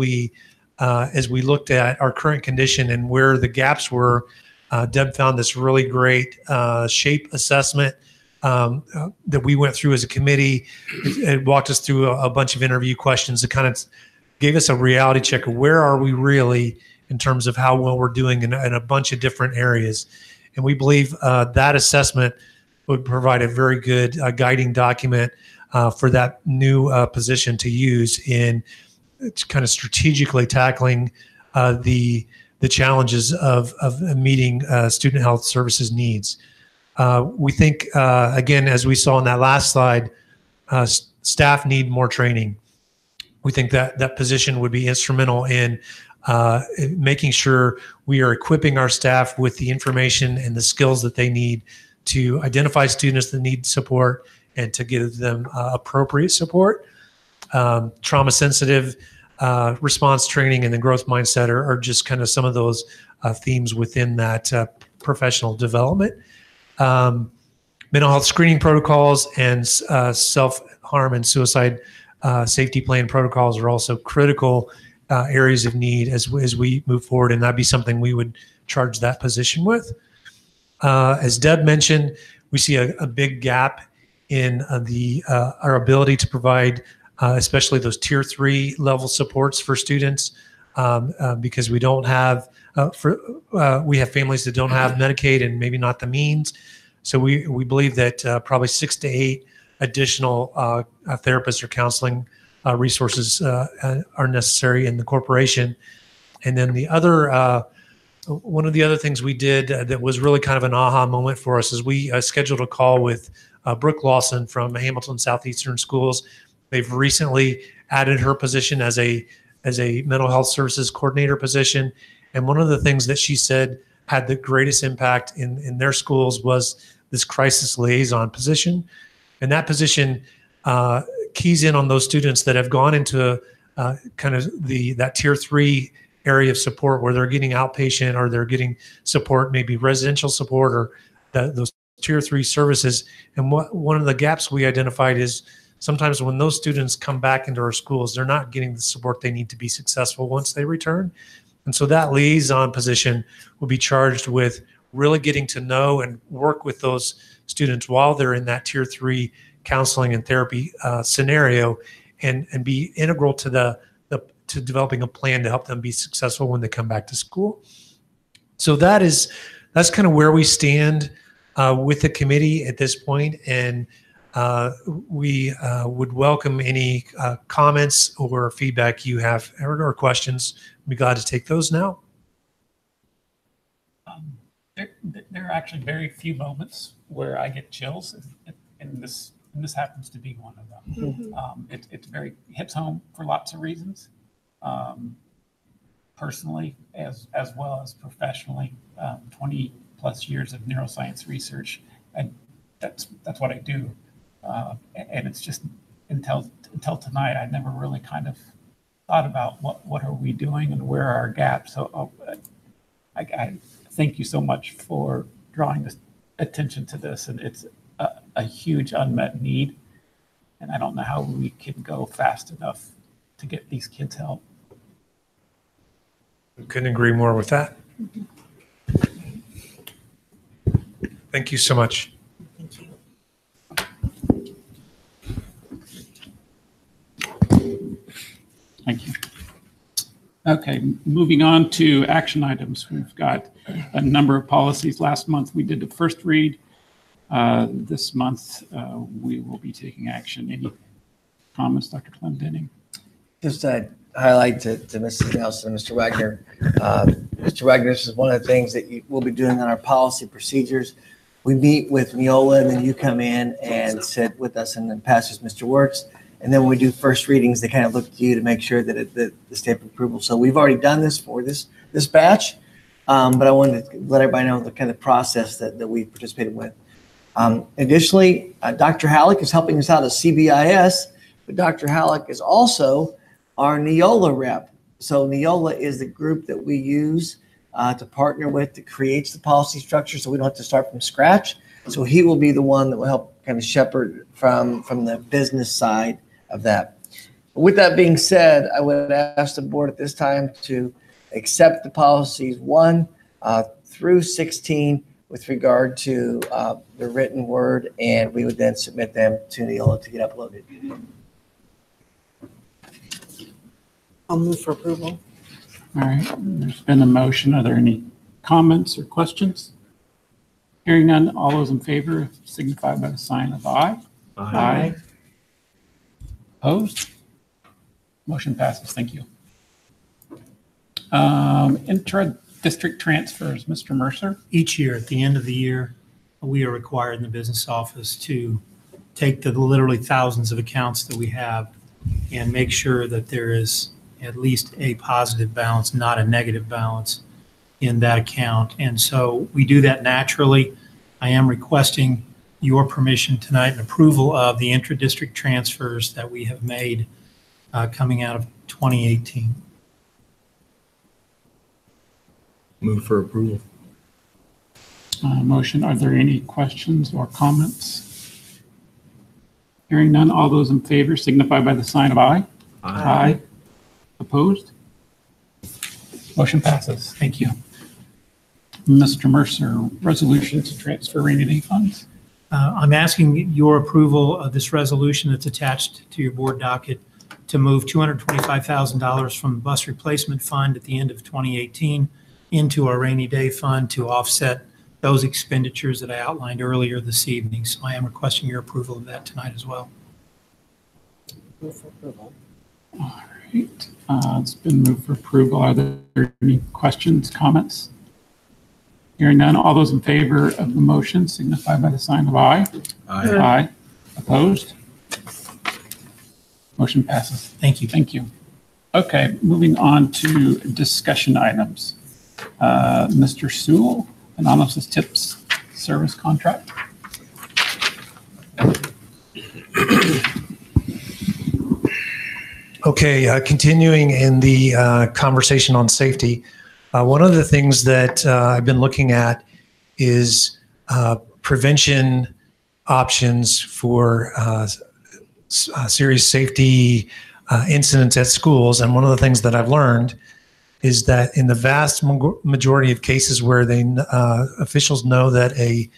as we looked at our current condition and where the gaps were, Deb found this really great SHAPE assessment that we went through as a committee. It walked us through a bunch of interview questions that kind of gave us a reality check of where are we really in terms of how well we're doing in a bunch of different areas. And we believe that assessment would provide a very good guiding document for that new position to use in kind of strategically tackling the challenges of meeting student health services needs. We think, again, as we saw in that last slide, staff need more training. We think that position would be instrumental in making sure we are equipping our staff with the information and the skills that they need to identify students that need support and to give them appropriate support. Trauma sensitive response training and the growth mindset are just kind of some of those themes within that professional development. Mental health screening protocols and self-harm and suicide safety plan protocols are also critical areas of need as we move forward, and that'd be something we would charge that position with. As Deb mentioned, we see a big gap in our ability to provide especially those tier 3 level supports for students because we don't have we have families that don't have Medicaid and maybe not the means. So we believe that probably 6 to 8 additional therapists or counseling resources are necessary in the corporation. And then the other one of the other things we did that was really kind of an aha moment for us is we scheduled a call with Brooke Lawson from Hamilton Southeastern Schools. They've recently added her position as a mental health services coordinator position. And one of the things that she said had the greatest impact in their schools was this crisis liaison position. And that position keys in on those students that have gone into kind of that tier 3 area of support where they're getting outpatient or they're getting support, maybe residential support or those tier 3 services. And one of the gaps we identified is sometimes when those students come back into our schools, they're not getting the support they need to be successful once they return. And so that liaison position will be charged with really getting to know and work with those students while they're in that tier 3 counseling and therapy scenario and be integral to to developing a plan to help them be successful when they come back to school. So that's kind of where we stand with the committee at this point. And we would welcome any comments or feedback you have or questions. We'd be glad to take those now. There are actually very few moments where I get chills, and this happens to be one of them. Mm-hmm. It hits home for lots of reasons, personally as well as professionally. 20 plus years of neuroscience research, and that's what I do. And it's just until tonight, I never really kind of thought about what are we doing and where are our gaps. So I thank you so much for drawing this attention to this, and it's a huge unmet need, and I don't know how we can go fast enough to get these kids help. Couldn't agree more with that. Thank you so much. Thank you. Thank you. Okay, moving on to action items. We've got a number of policies. Last month we did the first read. This month we will be taking action. Any comments, Dr. Clendenning? Just a highlight to Mrs. Nelson and Mr. Wagner. Mr. Wagner, this is one of the things that we'll be doing on our policy procedures. We meet with Neola, and then you come in and sit with us and then passes Mr. Wertz. And then when we do first readings, they kind of look to you to make sure that the stamp of approval. So we've already done this for this batch. but I wanted to let everybody know the kind of process that we participated with. Additionally, Dr. Halleck is helping us out at CBIS, but Dr. Halleck is also our Neola rep. So Neola is the group that we use to partner with that creates the policy structure, so we don't have to start from scratch. So he will be the one that will help kind of shepherd from the business side of that. With that being said, I would ask the board at this time to accept the policies 1 through 16 with regard to the written word, and we would then submit them to Neola to get uploaded. I'll move for approval. All right, there's been a motion. Are there any comments or questions? Hearing none, all those in favor signify by the sign of aye. Aye. Opposed? Motion passes. Thank you. Intra-district transfers, Mr. Mercer. Each year, at the end of the year, we are required in the business office to take the literally thousands of accounts that we have and make sure that there is at least a positive balance, not a negative balance in that account. And so we do that naturally. I am requesting your permission tonight and approval of the intra-district transfers that we have made coming out of 2018. Move for approval. Motion. Are there any questions or comments? Hearing none, all those in favor signify by the sign of aye. Aye. Opposed? Motion passes. Thank you. Mr. Mercer, resolution to transfer rainy day funds. I'm asking your approval of this resolution that's attached to your board docket to move $225,000 from the bus replacement fund at the end of 2018 into our rainy day fund to offset those expenditures that I outlined earlier this evening. So I am requesting your approval of that tonight as well. Move for approval. All right. It's been moved for approval. Are there any questions, comments? Hearing none, all those in favor of the motion signify by the sign of aye. Aye. Aye. Opposed? Motion passes. Thank you. Thank you. Okay, moving on to discussion items. Mr. Sewell, Anonymous Tips Service Contract. Okay, continuing in the conversation on safety, one of the things that I've been looking at is prevention options for serious safety incidents at schools. And one of the things that I've learned is that in the vast majority of cases where officials know that a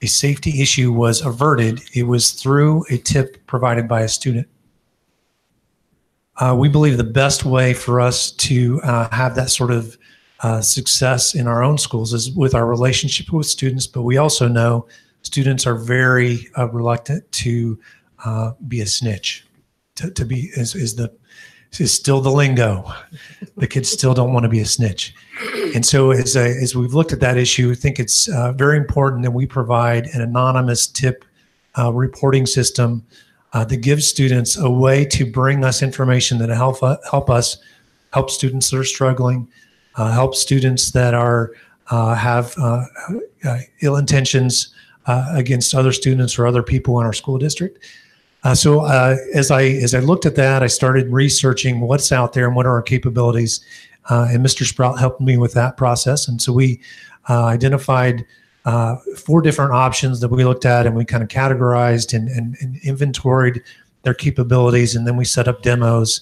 safety issue was averted, it was through a tip provided by a student. We believe the best way for us to have that sort of success in our own schools is with our relationship with students, but we also know students are very reluctant to be a snitch. To be is still the lingo. The kids still don't want to be a snitch. And so as we've looked at that issue, I think it's very important that we provide an anonymous tip reporting system that gives students a way to bring us information that help students that are struggling, help students that have ill intentions against other students or other people in our school district. So as I looked at that, I started researching what's out there and what are our capabilities. And Mr. Sprout helped me with that process. And so we identified 4 different options that we looked at, and we kind of categorized and inventoried their capabilities. And then we set up demos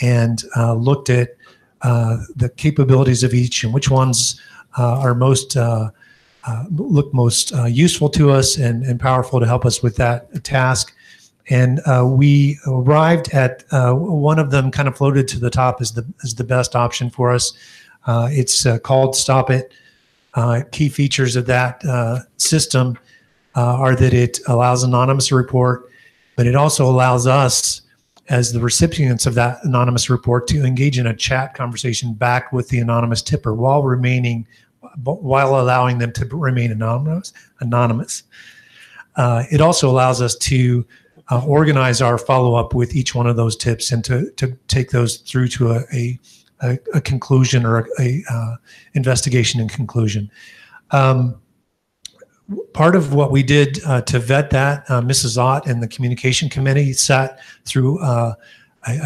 and looked at the capabilities of each and which ones are look most useful to us and powerful to help us with that task. And we arrived at one of them kind of floated to the top as the best option for us. It's called Stop It. Key features of that system are that it allows anonymous report, but it also allows us as the recipients of that anonymous report to engage in a chat conversation back with the anonymous tipper while allowing them to remain anonymous. It also allows us to organize our follow-up with each one of those tips and to take those through to a conclusion or a investigation and conclusion. Part of what we did to vet that, Mrs. Ott and the communication committee sat through a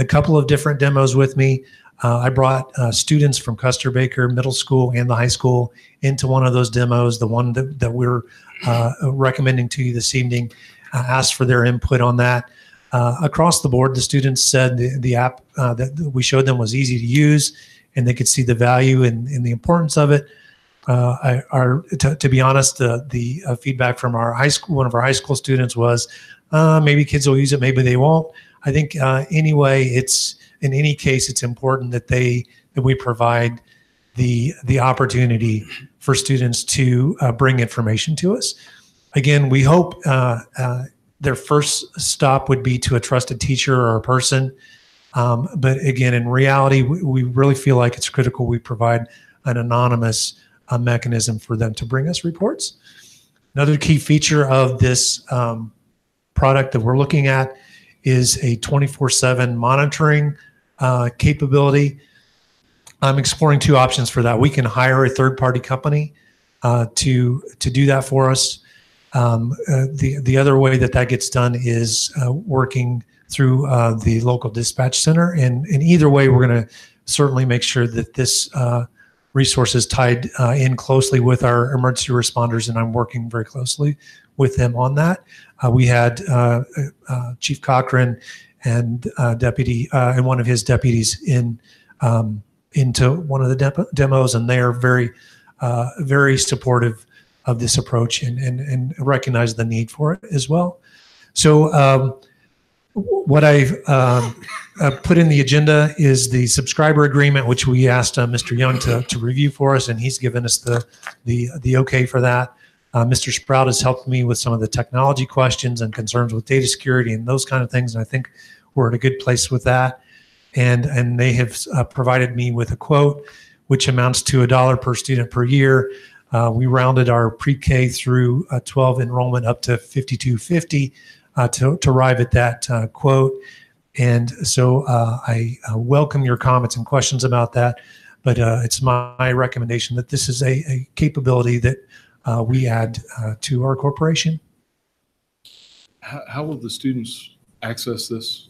couple of different demos with me. I brought students from Custer Baker Middle School and the high school into one of those demos, the one that we're recommending to you this evening. Asked for their input on that. Across the board, the students said the app that we showed them was easy to use and they could see the value and the importance of it. To be honest, the feedback from our high school, one of our high school students was, maybe kids will use it, maybe they won't. I think anyway, in any case, it's important that we provide the opportunity for students to bring information to us. Again, we hope their first stop would be to a trusted teacher or a person. But again, in reality, we really feel like it's critical we provide an anonymous mechanism for them to bring us reports. Another key feature of this product that we're looking at is a 24/7 monitoring capability. I'm exploring two options for that. We can hire a third-party company to do that for us. The other way that gets done is working through the local dispatch center. And either way, we're going to certainly make sure that this resource is tied in closely with our emergency responders, and I'm working very closely with them on that. We had Chief Cochran and deputy and one of his deputies into one of the demos, and they are very supportive of this approach and recognize the need for it as well. So what I've put in the agenda is the subscriber agreement, which we asked Mr. Young to review for us, and he's given us the okay for that. Mr. Sprout has helped me with some of the technology questions and concerns with data security and those kind of things, and I think we're in a good place with that. And they have provided me with a quote, which amounts to $1 per student per year. We rounded our pre-K through 12 enrollment up to $52.50 to arrive at that quote. And so I welcome your comments and questions about that, but it's my recommendation that this is a capability that we add to our corporation. How will the students access this?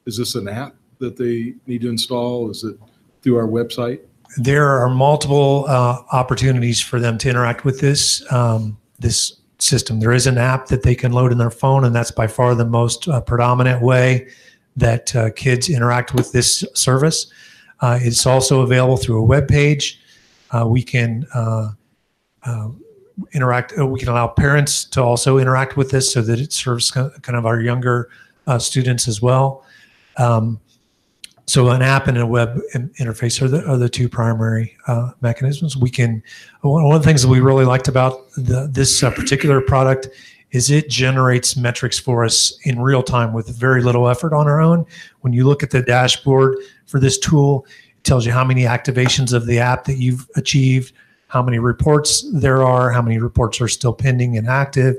Is this an app that they need to install? Is it through our website? There are multiple opportunities for them to interact with this system. There is an app that they can load in their phone, and that's by far the most predominant way that kids interact with this service. It's also available through a web page. We can interact. We can allow parents to also interact with this so that it serves kind of our younger students as well. So an app and a web interface are the two primary mechanisms. We can. One of the things that we really liked about this particular product is it generates metrics for us in real time with very little effort on our own. When you look at the dashboard for this tool, it tells you how many activations of the app that you've achieved, how many reports there are, how many reports are still pending and active,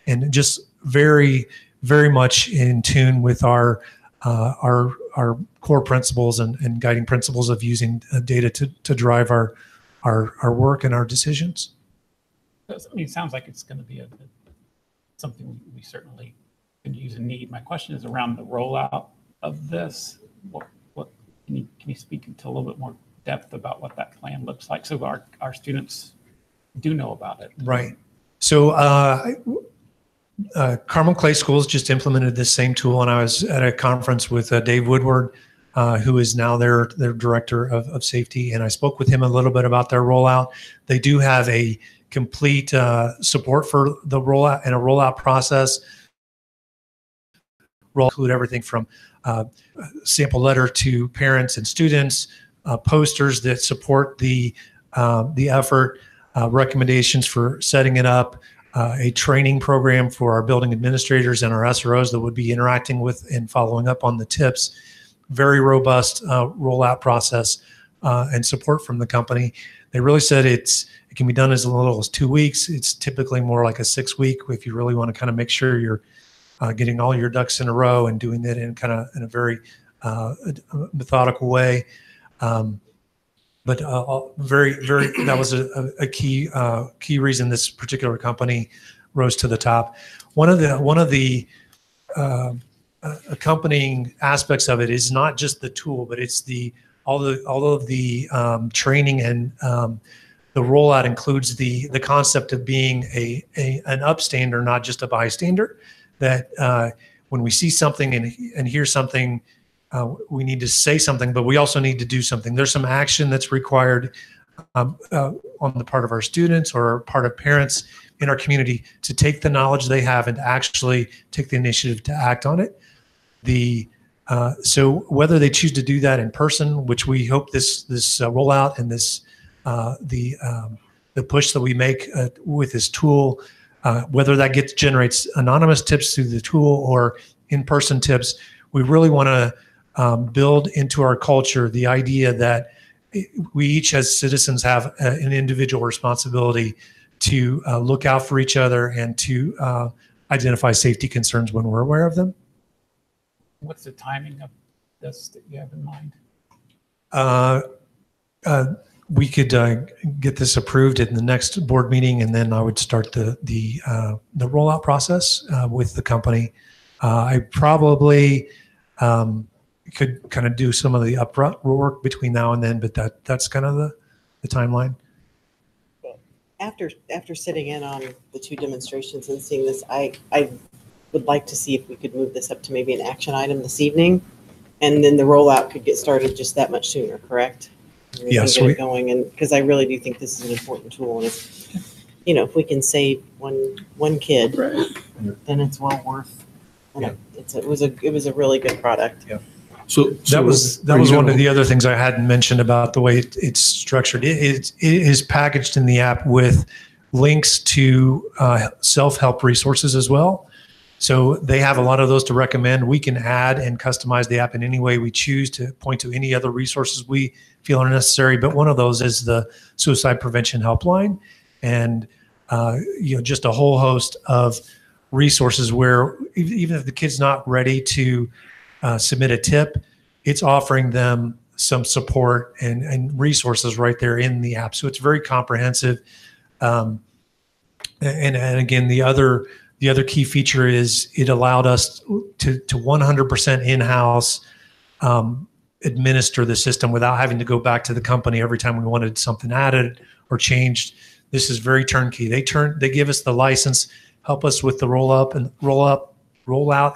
and just very, very much in tune with our core principles and guiding principles of using data to drive our work and our decisions. I mean, it sounds like it's going to be something we certainly could use and need. My question is around the rollout of this. What can you speak into a little bit more depth about what that plan looks like so our students do know about it? Right. So Carmel Clay Schools just implemented this same tool, and I was at a conference with Dave Woodward, who is now their director of safety, and I spoke with him a little bit about their rollout. They do have a complete support for the rollout and a rollout process. Will include everything from sample letter to parents and students, posters that support the effort, recommendations for setting it up, a training program for our building administrators and our SROs that would be interacting with and following up on the tips. Very robust rollout process and support from the company. They really said it can be done as little as 2 weeks. It's typically more like a 6 week if you really want to kind of make sure you're getting all your ducks in a row and doing it in a very methodical way. but that was a key reason this particular company rose to the top. One of the accompanying aspects of it is not just the tool, but it's all of the training, and the rollout includes the concept of being an upstander, not just a bystander. That when we see something and hear something, we need to say something, but we also need to do something. There's some action that's required on the part of our students or part of parents in our community to take the knowledge they have and actually take the initiative to act on it. So whether they choose to do that in person, which we hope this rollout and this the push that we make with this tool, whether that generates anonymous tips through the tool or in-person tips, we really want to build into our culture the idea that we each as citizens have an individual responsibility to look out for each other and to identify safety concerns when we're aware of them. What's the timing of this that you have in mind? We could get this approved in the next board meeting, and then I would start the rollout process with the company. I probably could kind of do some of the upfront work between now and then, but that's kind of the timeline. After sitting in on the 2 demonstrations and seeing this, I would like to see if we could move this up to maybe an action item this evening, and then the rollout could get started just that much sooner, correct? Yes. Get it going, and because I really do think this is an important tool, and if we can save one kid, then it's well worth. Yeah. It was a really good product. Yeah. So that was one of the other things I hadn't mentioned about the way it's structured. It is packaged in the app with links to self-help resources as well. So they have a lot of those to recommend. We can add and customize the app in any way we choose to point to any other resources we feel are necessary. But one of those is the suicide prevention helpline, and just a whole host of resources where even if the kid's not ready to submit a tip, it's offering them some support and resources right there in the app. So it's very comprehensive. And again, the other key feature is it allowed us to 100% in-house administer the system without having to go back to the company every time we wanted something added or changed. This is very turnkey. They give us the license, help us with the rollout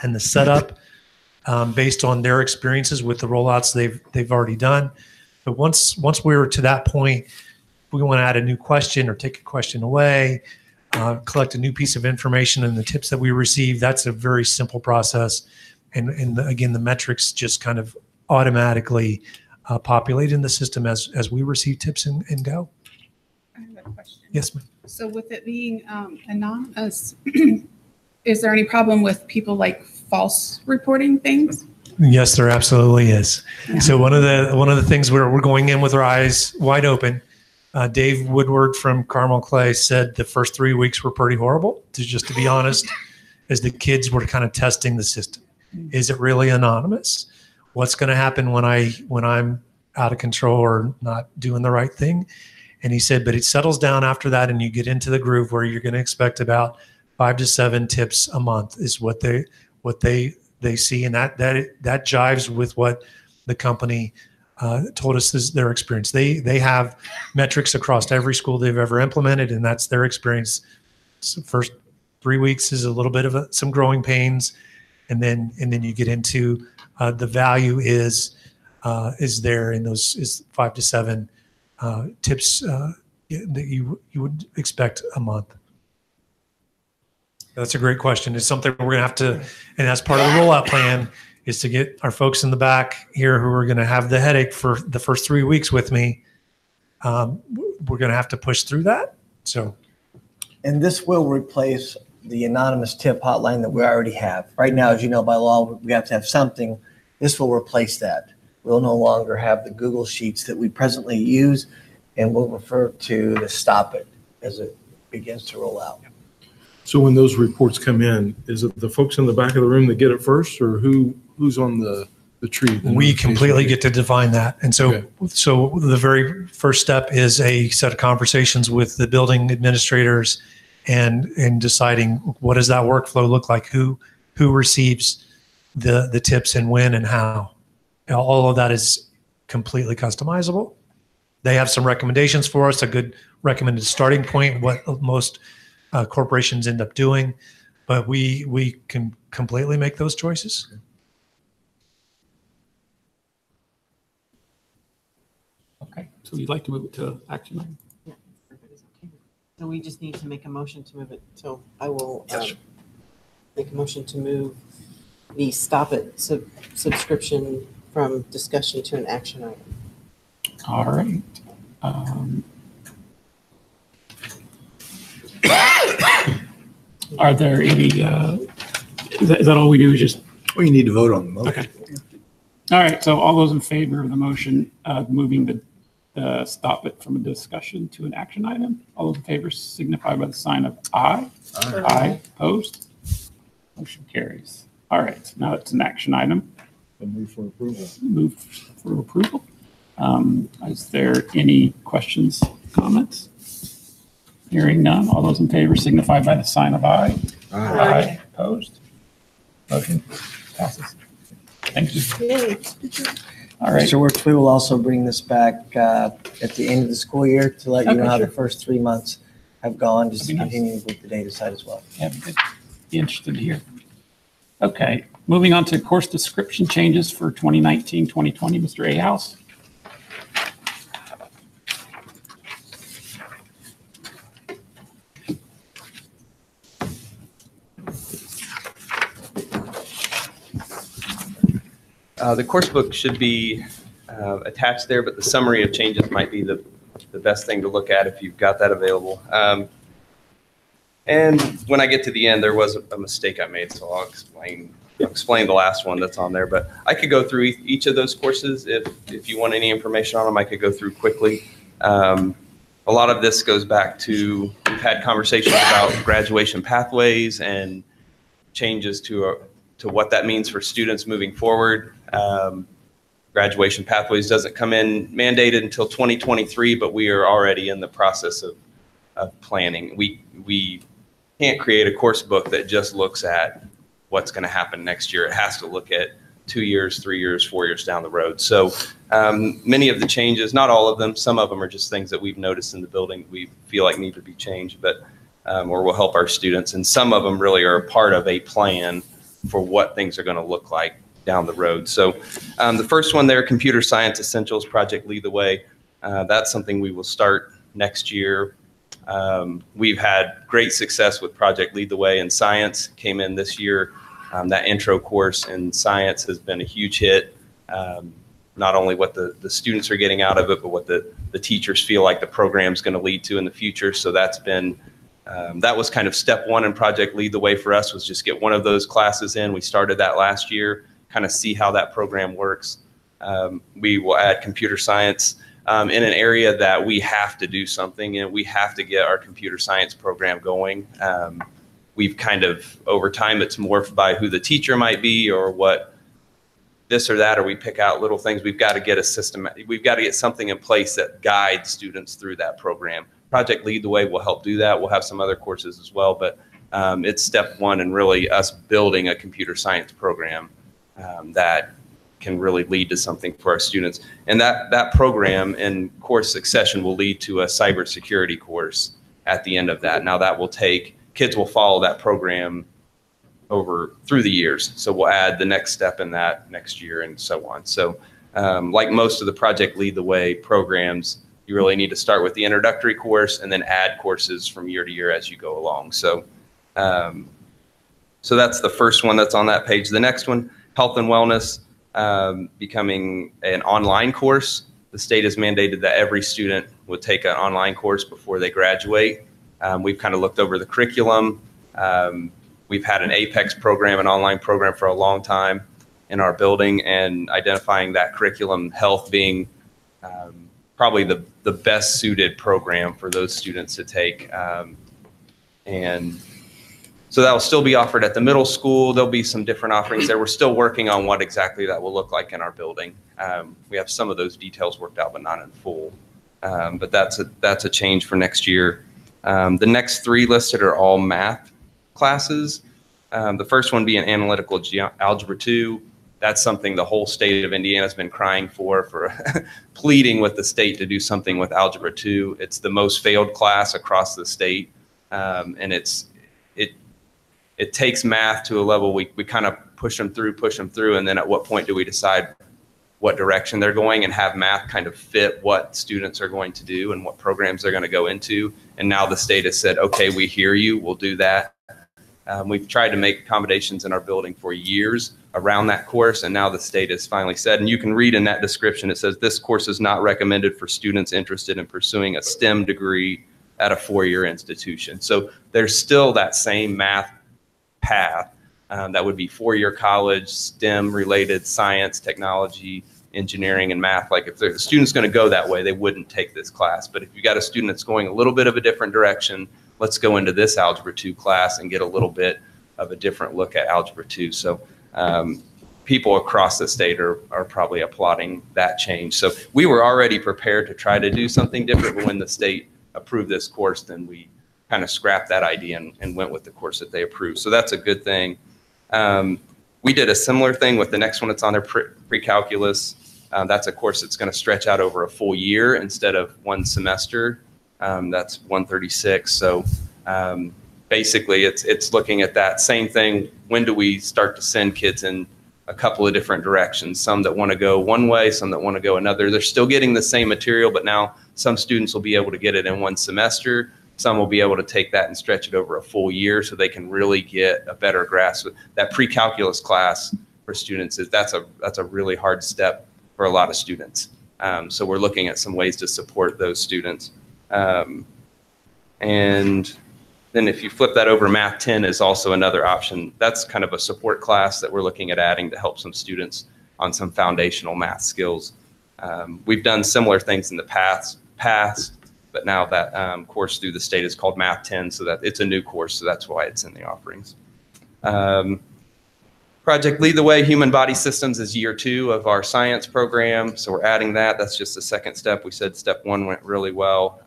and the setup based on their experiences with the rollouts they've already done. But once we're to that point, we want to add a new question or take a question away, collect a new piece of information and the tips that we receive. That's a very simple process. And again, the metrics just kind of automatically populate in the system as we receive tips and go. I have a question. Yes, ma'am. So with it being anonymous, is there any problem with people like false reporting things? Yes, there absolutely is. Yeah. So one of the things we're going in with our eyes wide open. Dave Woodward from Carmel Clay said the first 3 weeks were pretty horrible, to be honest, as the kids were kind of testing the system. Is it really anonymous? What's going to happen when I'm out of control or not doing the right thing? And he said, but it settles down after that, and you get into the groove where you're going to expect about 5 to 7 tips a month is what they see, and that jives with what the company told us is their experience. They have metrics across every school they've ever implemented, and that's their experience. So first 3 weeks is a little bit of some growing pains, and then you get into the value is there in those is 5 to 7 tips that you would expect a month. That's a great question. It's something we're going to have to, and that's part of the rollout plan, is to get our folks in the back here who are going to have the headache for the first 3 weeks with me. We're going to have to push through that. So, and this will replace the anonymous tip hotline that we already have. Right now, as you know, by law, we have to have something. This will replace that. We'll no longer have the Google Sheets that we presently use, and we'll refer to the Stop It as it begins to roll out. So when those reports come in, is it the folks in the back of the room that get it first, or who's on the the tree. We completely get to define that. And so, Okay. so the very first step is a set of conversations with the building administrators and deciding what does that workflow look like? Who receives the tips and when and how? All of that is completely customizable. They have some recommendations for us, a good recommended starting point, what most corporations end up doing, but we can completely make those choices. Okay, so you'd like to move it to action item? So we just need to make a motion to move it. So I will make a motion to move the Stop It subscription from discussion to an action item. All right. Are there any, is that all we do is just? Well, you need to vote on the motion. Okay. All right, so all those in favor of the motion moving the Stop It from a discussion to an action item, all those in favor signify by the sign of aye. Aye. Aye. Opposed? Motion carries. All right, now it's an action item. Move for approval. Move for approval. Is there any questions, comments? Hearing none, all those in favor signify by the sign of aye. Aye. Opposed? Motion passes. Thank you. Yay. All right. Mr. Wertz, we will also bring this back at the end of the school year to let you know how the first 3 months have gone, just to continue with the data side as well. Yeah, be interested to hear. Okay, moving on to course description changes for 2019-2020, Mr. Ahouse. The course book should be attached there, but the summary of changes might be the best thing to look at if you've got that available. And when I get to the end, there was a mistake I made, so I'll explain the last one that's on there. But I could go through each of those courses if you want any information on them. I could go through quickly. A lot of this goes back to, we've had conversations about graduation pathways and changes to what that means for students moving forward. Graduation pathways doesn't come in mandated until 2023, but we are already in the process of planning. We can't create a course book that just looks at what's going to happen next year. It has to look at 2 years, 3 years, 4 years down the road. So many of the changes, not all of them, some of them are just things that we've noticed in the building we feel like need to be changed, but or will help our students. And some of them really are a part of a plan for what things are going to look like down the road. So the first one there, Computer Science Essentials Project Lead the Way. That's something we will start next year. We've had great success with Project Lead the Way, and science came in this year. That intro course in science has been a huge hit. Not only what the students are getting out of it, but what the teachers feel like the program's going to lead to in the future. So that's been, that was kind of step one in Project Lead the Way for us, was just get one of those classes in. We started that last year, kind of see how that program works. We will add computer science in an area that we have to do something, and we have to get our computer science program going. We've kind of, over time, it's morphed by who the teacher might be or what this or that, or we pick out little things. We've got to get a system, we've got to get something in place that guides students through that program. Project Lead the Way will help do that. We'll have some other courses as well, but it's step one in really us building a computer science program that can really lead to something for our students. And that program and course succession will lead to a cybersecurity course at the end of that. Now that will take, kids will follow that program over through the years. So we'll add the next step in that next year and so on. So like most of the Project Lead the Way programs, you really need to start with the introductory course and then add courses from year to year as you go along. So, so that's the first one that's on that page. The next one, Health and Wellness, becoming an online course. The state has mandated that every student would take an online course before they graduate. We've kind of looked over the curriculum. We've had an APEX program, an online program, for a long time in our building, and identifying that curriculum, health being probably the best suited program for those students to take. And So that will still be offered at the middle school. There'll be some different offerings there. We're still working on what exactly that will look like in our building. We have some of those details worked out, but not in full. But that's a change for next year. The next 3 listed are all math classes. The first one being analytical algebra 2. That's something the whole state of Indiana has been crying for pleading with the state to do something with algebra 2. It's the most failed class across the state, and it takes math to a level we kind of push them through, and then at what point do we decide what direction they're going and have math kind of fit what students are going to do and what programs they're going to go into. And now the state has said, okay, we hear you, we'll do that. We've tried to make accommodations in our building for years around that course, and now the state has finally said, and you can read in that description, it says this course is not recommended for students interested in pursuing a STEM degree at a 4-year institution. So there's still that same math path that would be 4-year college, STEM related science, technology, engineering, and math. Like if the student's going to go that way, they wouldn't take this class. But if you got a student that's going a little bit of a different direction, let's go into this algebra 2 class and get a little bit of a different look at algebra 2. So people across the state are probably applauding that change. So we were already prepared to try to do something different, but when the state approved this course, then we kind of scrapped that idea and went with the course that they approved. So that's a good thing. We did a similar thing with the next one that's on there, pre-calculus. That's a course that's going to stretch out over a full year instead of 1 semester. That's 136. So basically it's looking at that same thing. When do we start to send kids in a couple of different directions? Some that want to go one way, some that want to go another. They're still getting the same material, but now some students will be able to get it in 1 semester. Some will be able to take that and stretch it over a full year so they can really get a better grasp. That pre-calculus class for students that's a really hard step for a lot of students. So we're looking at some ways to support those students. And then if you flip that over, Math 10 is also another option. That's kind of a support class that we're looking at adding to help some students on some foundational math skills. We've done similar things in the past, but now that course through the state is called Math 10, so that it's a new course, so that's why it's in the offerings. Project Lead the Way, Human Body Systems is year 2 of our science program, so we're adding that. That's just the second step. We said step 1 went really well.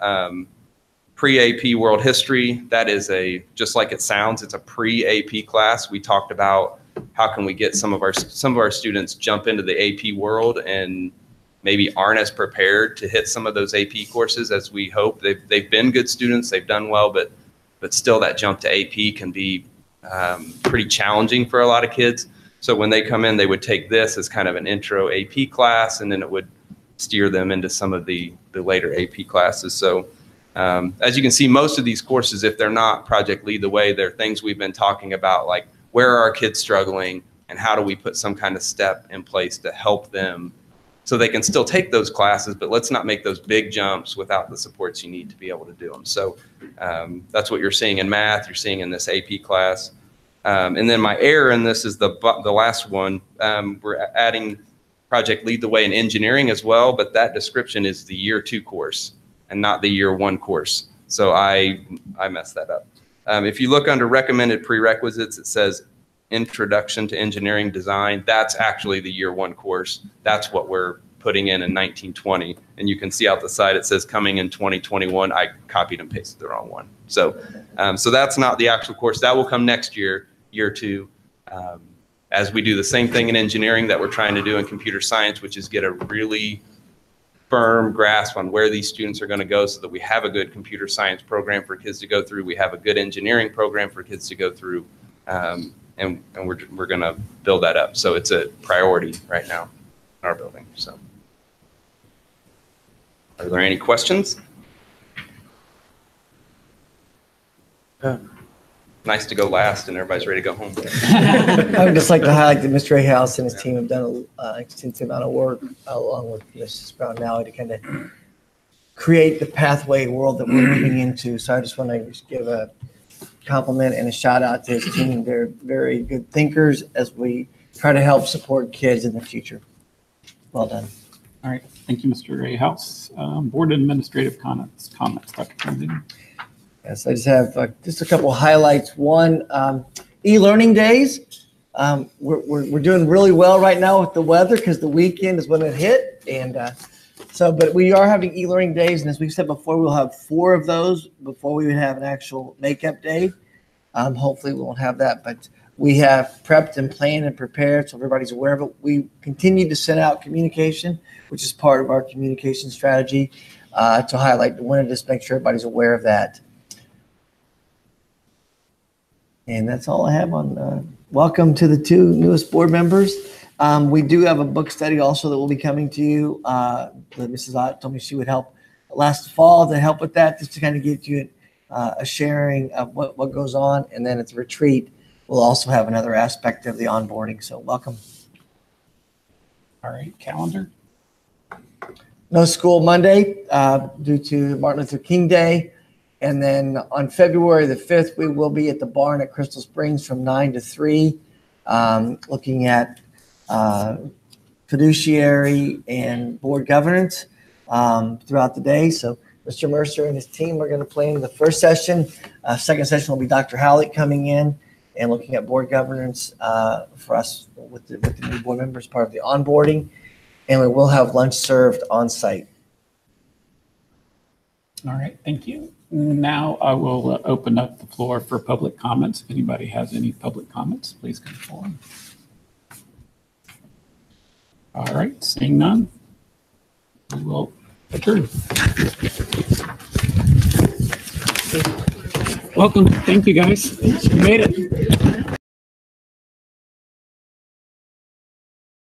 Pre-AP World History, that is just like it sounds, it's a pre-AP class. We talked about how can we get some of our students jump into the AP world and maybe aren't as prepared to hit some of those AP courses as we hope. They've been good students, they've done well, but still that jump to AP can be pretty challenging for a lot of kids. So when they come in, they would take this as kind of an intro AP class, and then it would steer them into some of the later AP classes. So as you can see, most of these courses, if they're not Project Lead the Way, they're things we've been talking about, like where are our kids struggling and how do we put some kind of step in place to help them so they can still take those classes, but let's not make those big jumps without the supports you need to be able to do them. So that's what you're seeing in math, you're seeing in this AP class. And then my error in this is the last one. We're adding Project Lead the Way in engineering as well, but that description is the year 2 course and not the year 1 course. So I messed that up. If you look under recommended prerequisites, it says Introduction to Engineering Design. That's actually the year 1 course. That's what we're putting in 1920. And you can see out the side, it says coming in 2021. I copied and pasted the wrong one. So, so that's not the actual course. That will come next year, year 2, as we do the same thing in engineering that we're trying to do in computer science, which is get a really firm grasp on where these students are going to go so that we have a good computer science program for kids to go through. We have a good engineering program for kids to go through. And we're going to build that up. So it's a priority right now in our building. So are there any questions? Nice to go last and everybody's ready to go home. I would just like to highlight that Mr. A. House and his team have done an extensive amount of work along with Mrs. Brown Nally to kind of create the pathway world that we're moving into. So I just want to just give a compliment and a shout out to his team. They're very good thinkers as we try to help support kids in the future. Well done. All right. Thank you, Mr. A. House. Board administrative comments, Dr. Kennedy. Yes, I just have just a couple highlights. One, e-learning days. We're doing really well right now with the weather because the weekend is when it hit. And but we are having e-learning days. And as we've said before, we'll have 4 of those before we would have an actual makeup day. Hopefully we won't have that, but we have prepped and planned and prepared so everybody's aware of it. We continue to send out communication, which is part of our communication strategy to highlight. We wanted to just make sure everybody's aware of that. And that's all I have on welcome to the 2 newest board members. We do have a book study also that will be coming to you. Mrs. Ott told me she would help last fall to help with that, just to kind of get you a sharing of what goes on. And then at the retreat, we'll also have another aspect of the onboarding. So welcome. All right, calendar. No school Monday due to Martin Luther King Day. And then on February the 5th, we will be at the barn at Crystal Springs from 9 to 3, looking at fiduciary and board governance throughout the day. So Mr. Mercer and his team are going to plan the first session. Second session will be Dr. Howlett coming in and looking at board governance for us with the new board members, part of the onboarding. And we will have lunch served on site. All right, thank you. Now I will open up the floor for public comments. If anybody has any public comments, please come forward. All right, seeing none, we will adjourn. Welcome. Thank you, guys. You made it.